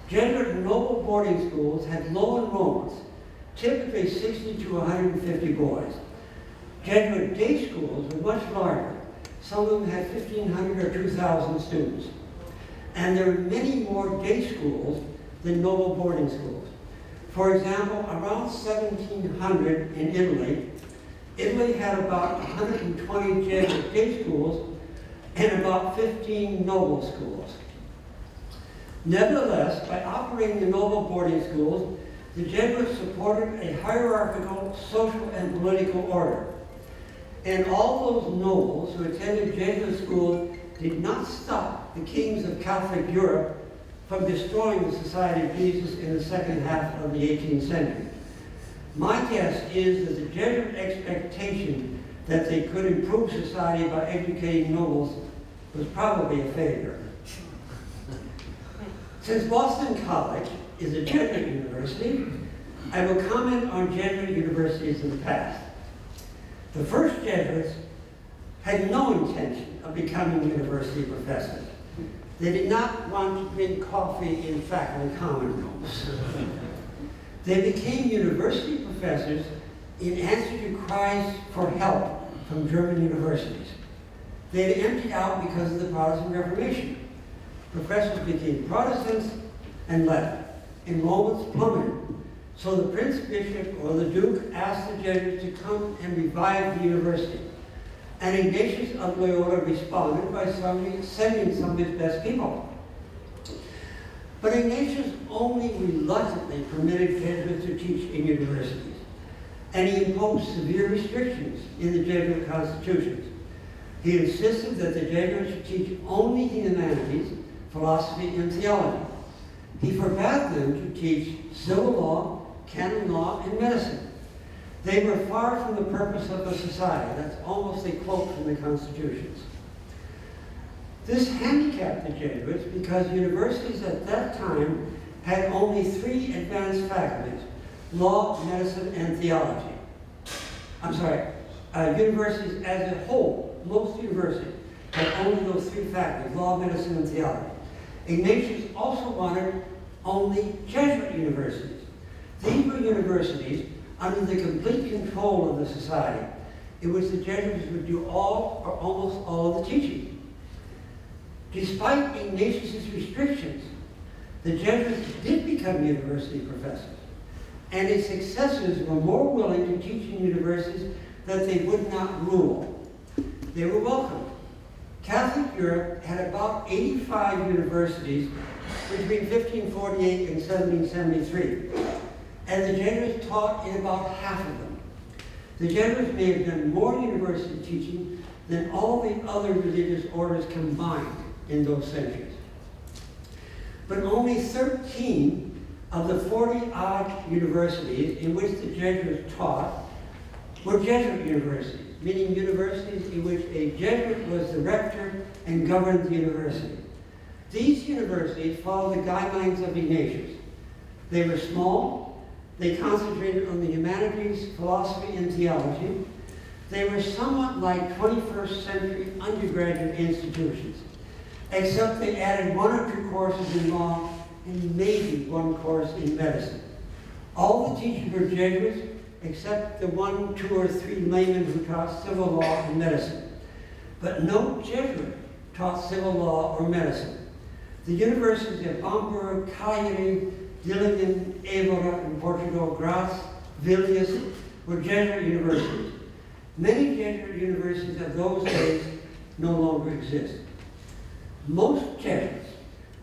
Jesuit noble boarding schools had low enrollments, typically 60 to 150 boys. Jesuit day schools were much larger. Some of them had 1,500 or 2,000 students. And there were many more day schools than noble boarding schools. For example, around 1700 in Italy, Italy had about 120 Jesuit day schools and about 15 noble schools. Nevertheless, by operating the noble boarding schools, the Jesuits supported a hierarchical social and political order. And all those nobles who attended Jesuit schools did not stop the kings of Catholic Europe from destroying the Society of Jesus in the second half of the 18th century. My guess is that the Jesuit expectation that they could improve society by educating nobles was probably a failure. Since Boston College is a Jesuit university, I will comment on Jesuit universities in the past. The first Jesuits had no intention of becoming university professors. They did not want to drink coffee in faculty common rooms. They became university professors in answer to cries for help from German universities. They had emptied out because of the Protestant Reformation. Professors became Protestants and left. Enrollments plummeted. So the Prince Bishop or the Duke asked the Jesuits to come and revive the university. And Ignatius of Loyola responded by sending some of his best people. But Ignatius only reluctantly permitted Jesuits to teach in universities, and he imposed severe restrictions in the Jesuit constitutions. He insisted that the Jesuits should teach only humanities, philosophy, and theology. He forbade them to teach civil law, canon law, and medicine. They were far from the purpose of the society. That's almost a quote from the constitutions. This handicapped the Jesuits because universities at that time had only 3 advanced faculties: law, medicine, and theology. Universities as a whole, most universities, had only those three faculties, law, medicine, and theology. Ignatius also wanted only Jesuit universities. These were universities under the complete control of the society, in which the Jesuits would do all or almost all of the teaching. Despite Ignatius' restrictions, the Jesuits did become university professors, and his successors were more willing to teach in universities that they would not rule. They were welcomed. Catholic Europe had about 85 universities between 1548 and 1773, and the Jesuits taught in about half of them. The Jesuits may have done more university teaching than all the other religious orders combined in those centuries. But only 13 of the 40-odd universities in which the Jesuits taught were Jesuit universities, meaning universities in which a Jesuit was the rector and governed the university. These universities followed the guidelines of Ignatius. They were small, they concentrated on the humanities, philosophy, and theology. They were somewhat like 21st century undergraduate institutions, except they added 1 or 2 courses in law and maybe 1 course in medicine. All the teachers were Jesuits, except the 1, 2, or 3 laymen who taught civil law and medicine. But no Jesuit taught civil law or medicine. The universities of Hamburg, Cagliari, Dillingen, Évora in Portugal, Graz, Vilnius were Jesuit universities. Many Jesuit universities of those days no longer exist. Most Jesuits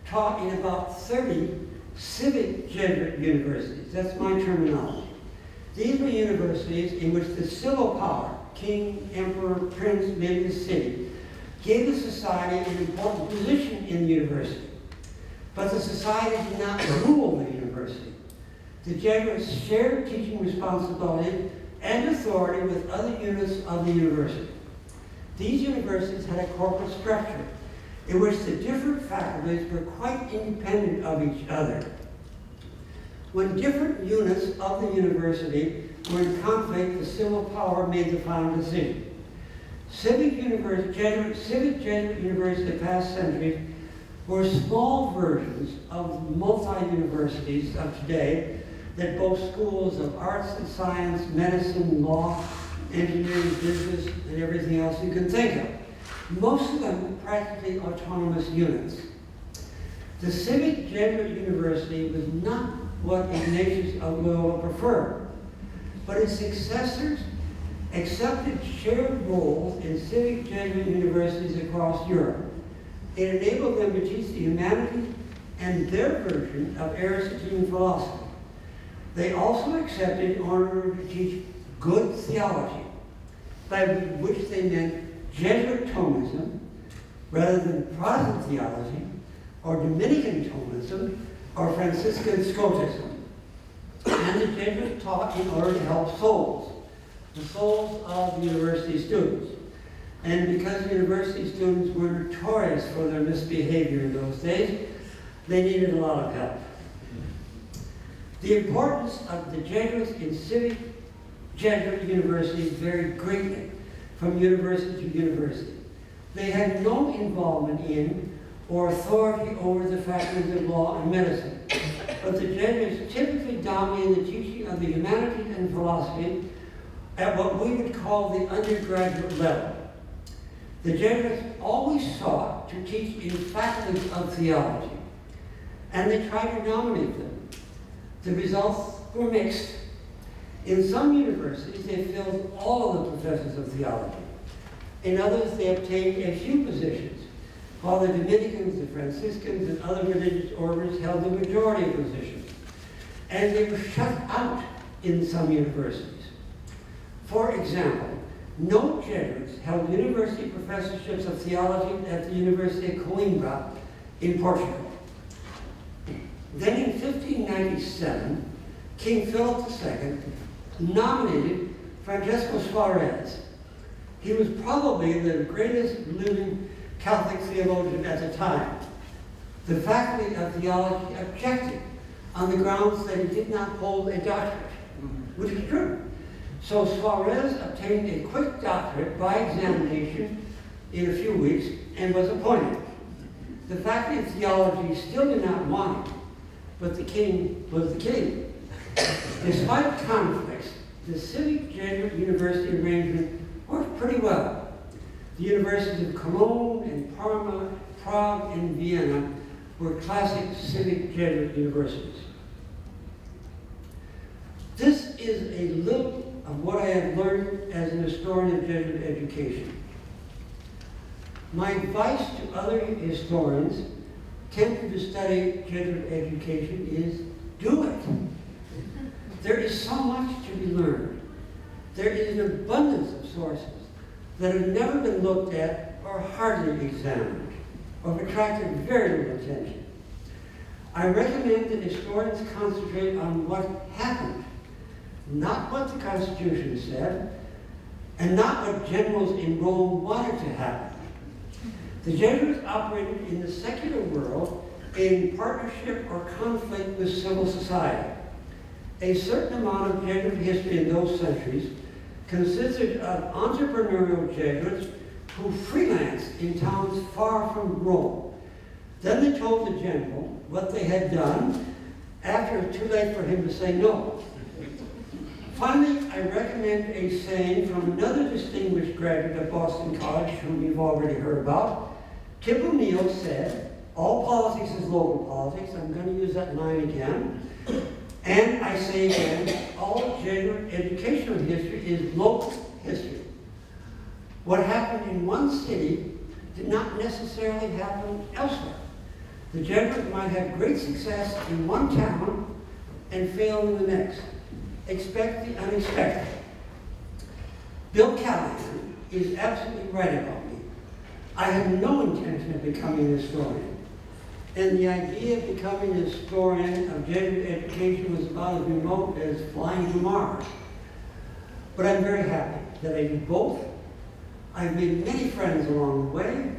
taught in about 30 civic Jesuit universities. That's my terminology. These were universities in which the civil power, king, emperor, prince, maybe the city, gave the society an important position in the university. But the society did not rule the university. The Jesuits shared teaching responsibility and authority with other units of the university. These universities had a corporate structure in which the different faculties were quite independent of each other. When different units of the university were in conflict, the civil power made the final decision. Civic Jesuit universities of past centuries were small versions of multi-universities of today that boast schools of arts and science, medicine, law, engineering, business, and everything else you can think of. Most of them were practically autonomous units. The civic Jesuit university was not what Ignatius of Loyola preferred, but his successors accepted shared roles in civic Jesuit universities across Europe. It enabled them to teach the humanities and their version of Aristotelian philosophy. They also accepted in order to teach good theology, by which they meant Jesuit Thomism rather than Protestant theology, or Dominican Thomism, or Franciscan Scotism. And the Jesuits taught in order to help souls, the souls of university students. And because university students were notorious for their misbehavior in those days, they needed a lot of help. The importance of the Jesuits in civic Jesuit universities varied greatly from university to university. They had no involvement in or authority over the faculties of law and medicine, but the Jesuits typically dominated the teaching of the humanities and philosophy at what we would call the undergraduate level. The Jesuits always sought to teach in faculties of theology, and they tried to nominate them. The results were mixed. In some universities, they filled all of the professors of theology. In others, they obtained a few positions, while the Dominicans, the Franciscans, and other religious orders held the majority of positions. And they were shut out in some universities. For example, no Jesuits held university professorships of theology at the University of Coimbra in Portugal. Then in 1597, King Philip II nominated Francesco Suarez. He was probably the greatest living Catholic theologian at the time. The faculty of theology objected on the grounds that he did not hold a doctorate, which is true. So Suarez obtained a quick doctorate by examination in a few weeks and was appointed. The faculty of theology still did not want him, but the king was the king. Despite conflicts, the civic Jesuit university arrangement worked pretty well. The universities of Cologne and Parma, Prague, and Vienna were classic civic Jesuit universities. This is a little of what I have learned as an historian of Jesuit education. My advice to other historians tempted to study Jesuit education is do it. There is so much to be learned. There is an abundance of sources that have never been looked at or hardly examined, or have attracted very little attention. I recommend that historians concentrate on what happened, not what the Constitution said, and not what generals in Rome wanted to happen. The Jesuits operated in the secular world in partnership or conflict with civil society. A certain amount of Jesuit history in those centuries consisted of entrepreneurial Jesuits who freelanced in towns far from Rome. Then they told the general what they had done after it was too late for him to say no. Finally, I recommend a saying from another distinguished graduate of Boston College, whom you've already heard about. Tip O'Neill said, all politics is local politics. I'm going to use that line again. And I say again, all Jesuit educational history is local history. What happened in one city did not necessarily happen elsewhere. The Jesuits might have great success in one town and fail in the next. Expect the unexpected. Bill Callahan is absolutely right about me. I have no intention of becoming a historian. And the idea of becoming a historian of Jesuit education was about as remote as flying to Mars. But I'm very happy that I did both. I've made many friends along the way,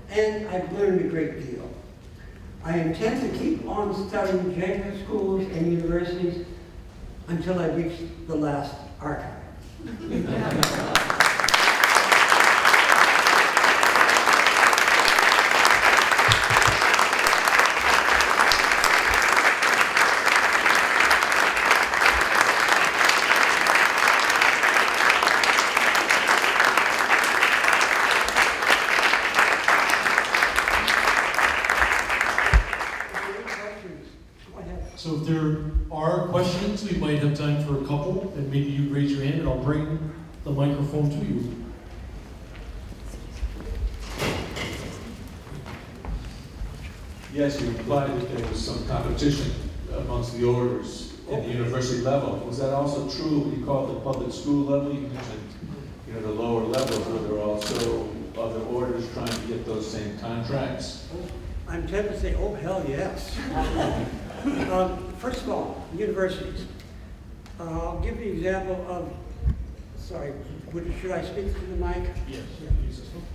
and I've learned a great deal. I intend to keep on studying Jesuit schools and universities until I reach the last archive. So if there are questions, we might have time for a couple, and maybe you raise your hand and I'll bring the microphone to you. Yes, you implied that there was some competition amongst the orders at the university level. Was that also true when you called the public school level? You mentioned, the lower levels, were there also other orders trying to get those same contracts? I'm tempted to say, oh, hell yes. First of all, universities. I'll give you an example of, sorry, should I speak through the mic? Yes.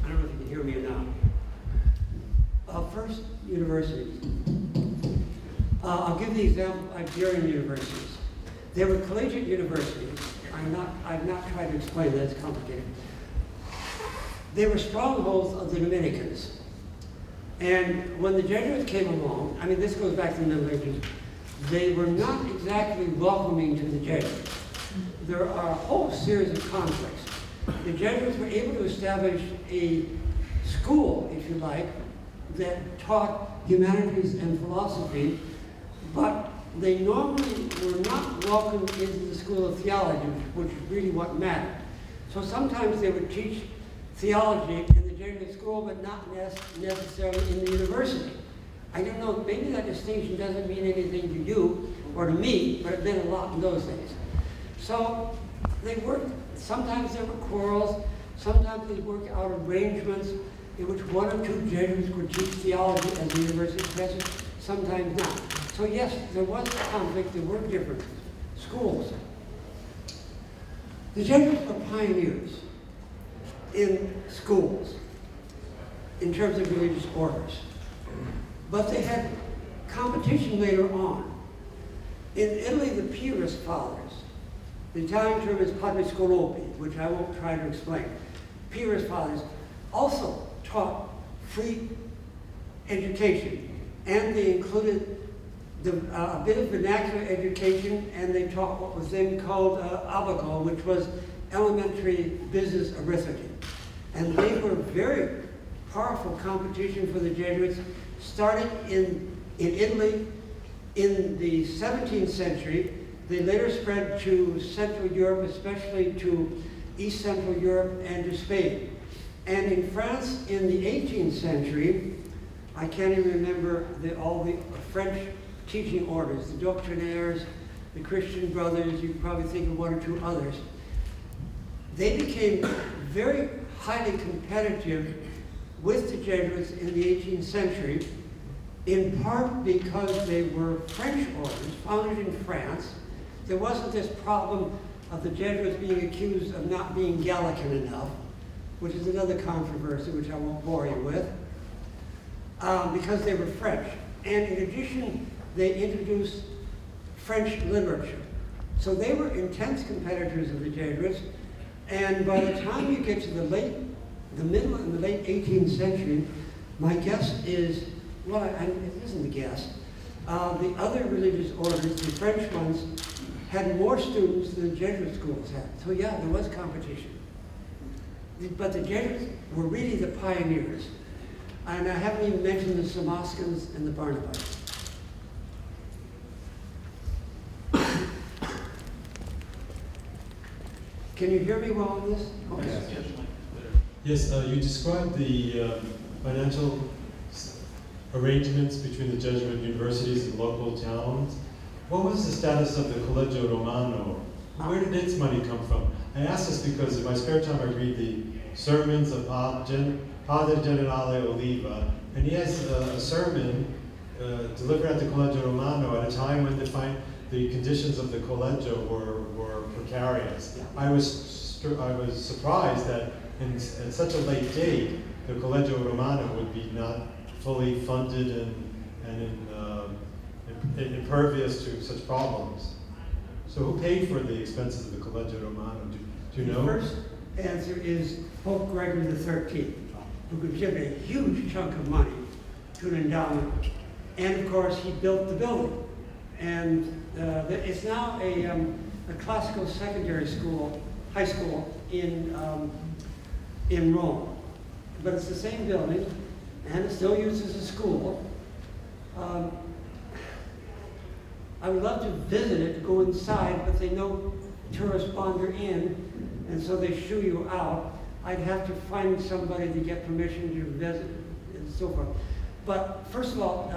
I don't know if you can hear me or not. First, universities. I'll give the example of Iberian universities. They were collegiate universities. I've not tried to explain that, it's complicated. They were strongholds of the Dominicans. And when the Jesuits came along, this goes back to the Middle Ages, they were not exactly welcoming to the Jesuits. There are a whole series of conflicts. The Jesuits were able to establish a school, if you like, that taught humanities and philosophy, but they normally were not welcomed into the school of theology, which is really what mattered. So sometimes they would teach theology in the Jesuit school, but not necessarily in the university. I don't know, maybe that distinction doesn't mean anything to you or to me, but it meant a lot in those days. So they worked, sometimes there were quarrels, sometimes they worked out arrangements in which one or two Jesuits would teach theology as a university professor, sometimes not. So yes, there was conflict, there were different schools. The Jesuits were pioneers in schools in terms of religious orders. But they had competition later on. In Italy, the Piarist fathers, the Italian term is padri scolopi, which I won't try to explain. Piarist fathers also taught free education, and they included a bit of vernacular education, and they taught what was then called abaco, which was elementary business arithmetic. And they were very powerful competition for the Jesuits, starting in Italy in the 17th century. They later spread to Central Europe, especially to East Central Europe and to Spain. And in France in the 18th century, I can't even remember all the French teaching orders, the Doctrinaires, the Christian Brothers, you can probably think of one or two others. They became very highly competitive with the Jesuits in the 18th century, in part because they were French orders, founded in France. There wasn't this problem of the Jesuits being accused of not being Gallican enough, which is another controversy which I won't bore you with, because they were French. And in addition, they introduced French literature. So they were intense competitors of the Jesuits, and by the time you get to the middle and the late 18th century, my guess is, well, it isn't a guess, the other religious orders, the French ones, had more students than the Jesuit schools had. So yeah, there was competition. But the Jesuits were really the pioneers. And I haven't even mentioned the Samoscans and the Barnabites. Can you hear me well on this? Okay. Yes, you described the financial arrangements between the Jesuit universities and local towns. What was the status of the Collegio Romano? Where did its money come from? I ask this because in my spare time I read the sermons of Padre Generale Oliva, and he has a sermon delivered at the Collegio Romano at a time when the conditions of the Collegio were precarious. I was surprised that at such a late date, the Collegio Romano would be not fully funded and impervious to such problems. So who paid for the expenses of the Collegio Romano? Do you know? The first answer is Pope Gregory XIII, who contributed a huge chunk of money to an endowment. And of course, he built the building. And it's now a classical secondary school, high school in Rome. But it's the same building, and it's still used as a school. I would love to visit it, go inside, but they know tourists wander in, and so they shoo you out. I'd have to find somebody to get permission to visit and so forth. But first of all,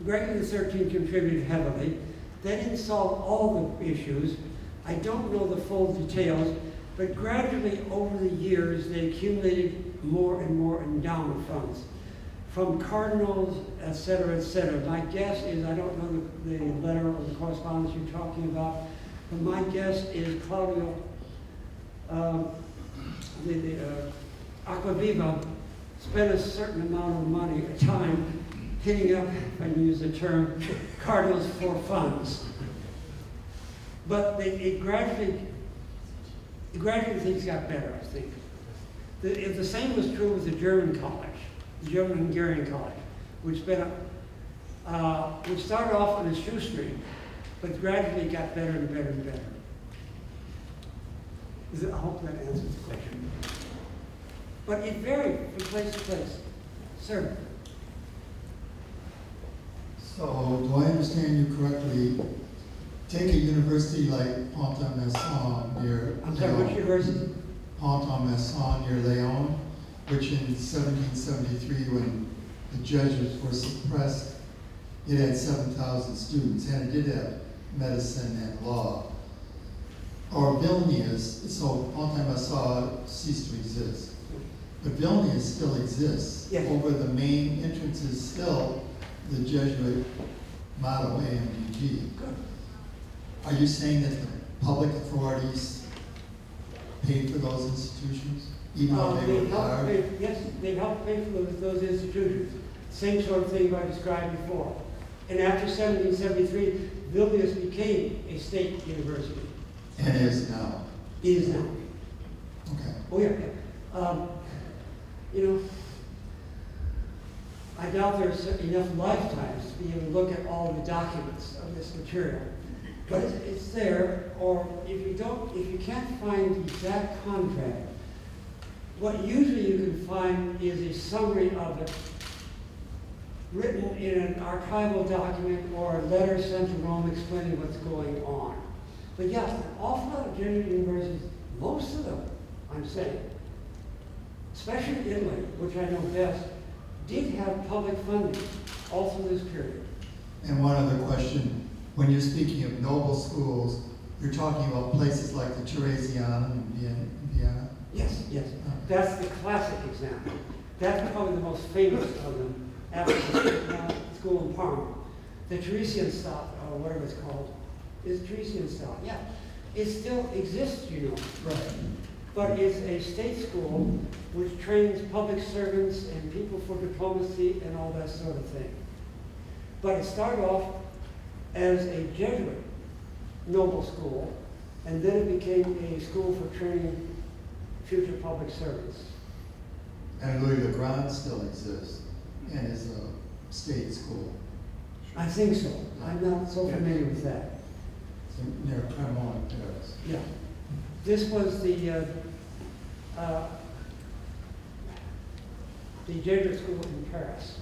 Gregory XIII contributed heavily. They didn't solve all the issues. I don't know the full details, but gradually over the years, they accumulated more and more endowment funds from cardinals, et cetera, et cetera. My guess is, I don't know the letter or the correspondence you're talking about, but my guess is Claudio Acquaviva spent a certain amount of money at a time hitting up, if I can use the term, cardinals for funds. But it gradually things got better, I think. The same was true with the German college, the German-Hungarian college, which started off on a shoestring, but gradually got better and better and better. I hope that answers the question. But it varied from place to place. Sir? So, do I understand you correctly? Take a university like Pont-à-Mousson near I'm sorry, which university? Pont-à-Mousson near Lyon, which in 1773, when the Jesuits were suppressed, it had 7,000 students, and it did have medicine and law. Or Vilnius, so Pont-à-Mousson ceased to exist. But Vilnius still exists. Yes. Over the main entrance is still the Jesuit motto, AMDG. Good. Are you saying that the public authorities paid for those institutions, even though they were required? Yes, they helped pay for those institutions. Same sort of thing I described before. And after 1773, Vilnius became a state university. And is now. It is now. Okay. Oh yeah. you know, I doubt there's enough lifetimes to be able to look at all the documents of this material. But it's there, or if you can't find the exact contract, what usually you can find is a summary of it written in an archival document or a letter sent to Rome explaining what's going on. But yes, an awful lot of Jesuit universities, most of them, I'm saying, especially Italy, which I know best, did have public funding all through this period. And one other question, when you're speaking of noble schools, you're talking about places like the Theresianum in Vienna? Yes, yes. That's the classic example. That's probably the most famous of them after the school in Parma. The Teresian style, or whatever it's called, is Teresian style. Yeah, it still exists, you know. Right. But it's a state school which trains public servants and people for diplomacy and all that sort of thing. But it started off as a Jesuit noble school, and then it became a school for training future public servants. And Louis le Grand still exists and is a state school. I think so. I'm not so familiar with that. It's near Clermont, Paris. Yeah. This was the Jesuit school in Paris,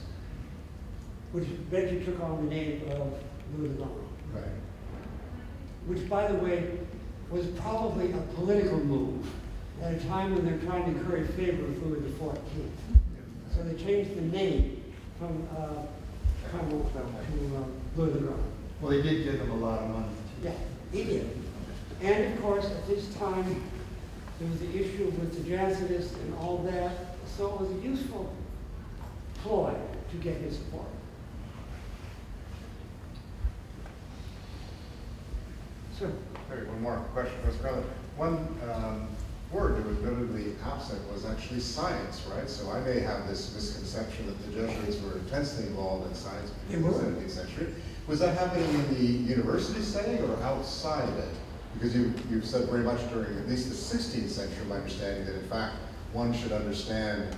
which eventually took on the name of Louis le Grand. Right. Which, by the way, was probably a political move at a time when they're trying to curry favor with Louis XIV. So they changed the name from Clermont to Louis le Grand. Well, they did give them a lot of money. Yeah, he did. And of course, at this time, there was the issue with the Jesuits and all that. So it was a useful ploy to get his support. Sir. Hey, one more question, Professor Grendler. One word that was notably absent was actually science, right? So I may have this misconception that the Jesuits were intensely involved in science in the 17th century. Was that happening in the university setting or outside of it? Because you've said very much during at least the 16th century, my understanding, that in fact one should understand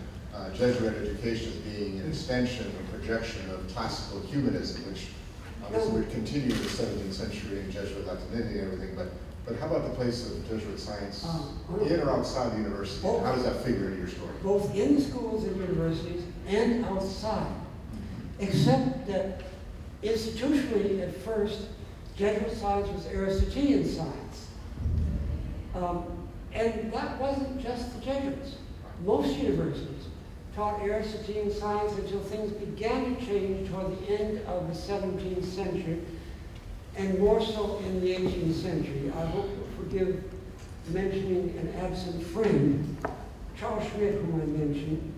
Jesuit education as being an extension or projection of classical humanism, which obviously would continue in the 17th century in Jesuit Latinity and everything, but how about the place of Jesuit science in or outside the university? How does that figure into your story? Both in the schools and universities and outside, except that institutionally at first, Jesuit science was Aristotelian science. And that wasn't just the Jesuits. Most universities taught Aristotelian science until things began to change toward the end of the 17th century, and more so in the 18th century. I hope you'll forgive mentioning an absent friend, Charles Schmidt, whom I mentioned,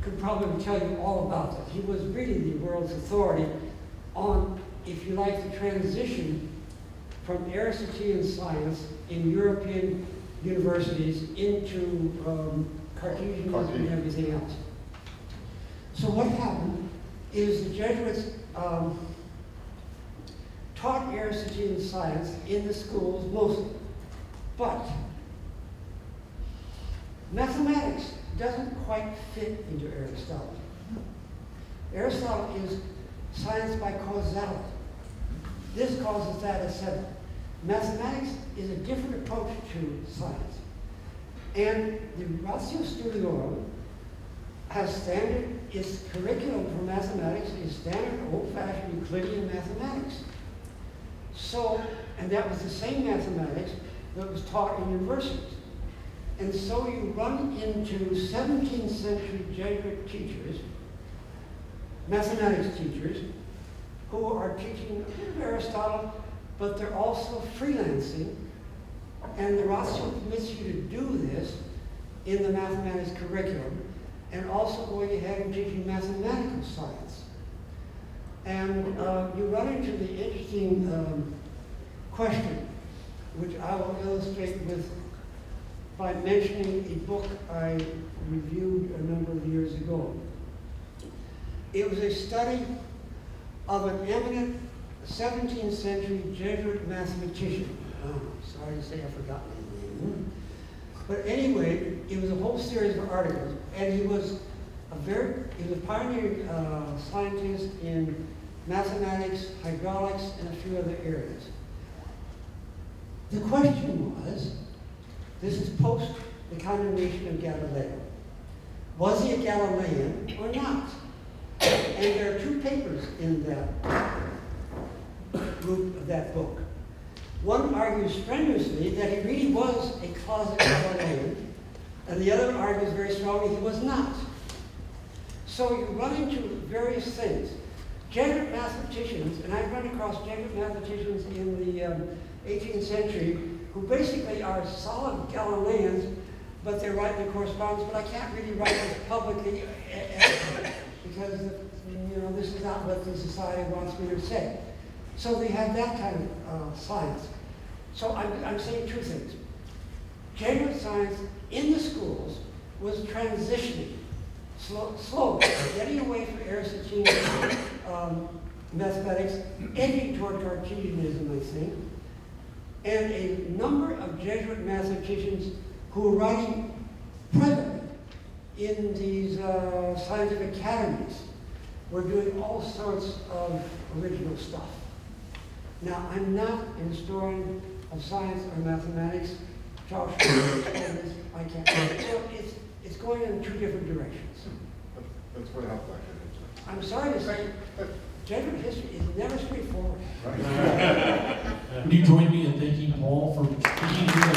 could probably tell you all about that. He was really the world's authority on, if you like, the transition from Aristotelian science in European universities into Cartesianism and everything else. So what happened is the Jesuits taught Aristotelian science in the schools mostly, but mathematics doesn't quite fit into Aristotle. Aristotle is science by causality. This causes that, etc. Mathematics is a different approach to science. And the Ratio Studiorum has standard, its curriculum for mathematics is standard old-fashioned Euclidean mathematics. So, and that was the same mathematics that was taught in universities. And so you run into 17th century Jesuit teachers, mathematics teachers, who are teaching Aristotle, but they're also freelancing. And the Ratio permits you to do this in the mathematics curriculum, and also going ahead and teaching mathematical science. And you run into the interesting question, which I will illustrate with by mentioning a book I reviewed a number of years ago. It was a study of an eminent 17th century Jesuit mathematician. Sorry to say I've forgotten his name. But anyway, it was a whole series of articles, and he was a pioneering scientist in mathematics, hydraulics, and a few other areas. The question was, this is post the condemnation of Galileo. Was he a Galilean or not? And there are two papers in that group of that book. One argues strenuously that he really was a closet Galilean, and the other argues very strongly he was not. So you run into various things. Jesuit mathematicians, and I've run across Jesuit mathematicians in the 18th century who basically are solid Galileans, but they're writing the correspondence, but I can't really write this publicly because this is not what the society wants me to say. So they have that kind of science. So I'm saying two things. Jesuit science in the schools was transitioning slowly, getting away from Aristotelian mathematics, edging toward Cartesianism, I think. And a number of Jesuit mathematicians who were writing privately in these scientific academies were doing all sorts of original stuff. Now, I'm not an historian of science or mathematics. Charles Schwab told this, I can't. So it's going in two different directions. That's what helped actually. I'm sorry to say, Jesuit history is never straightforward. Would you join me in thanking Paul for speaking here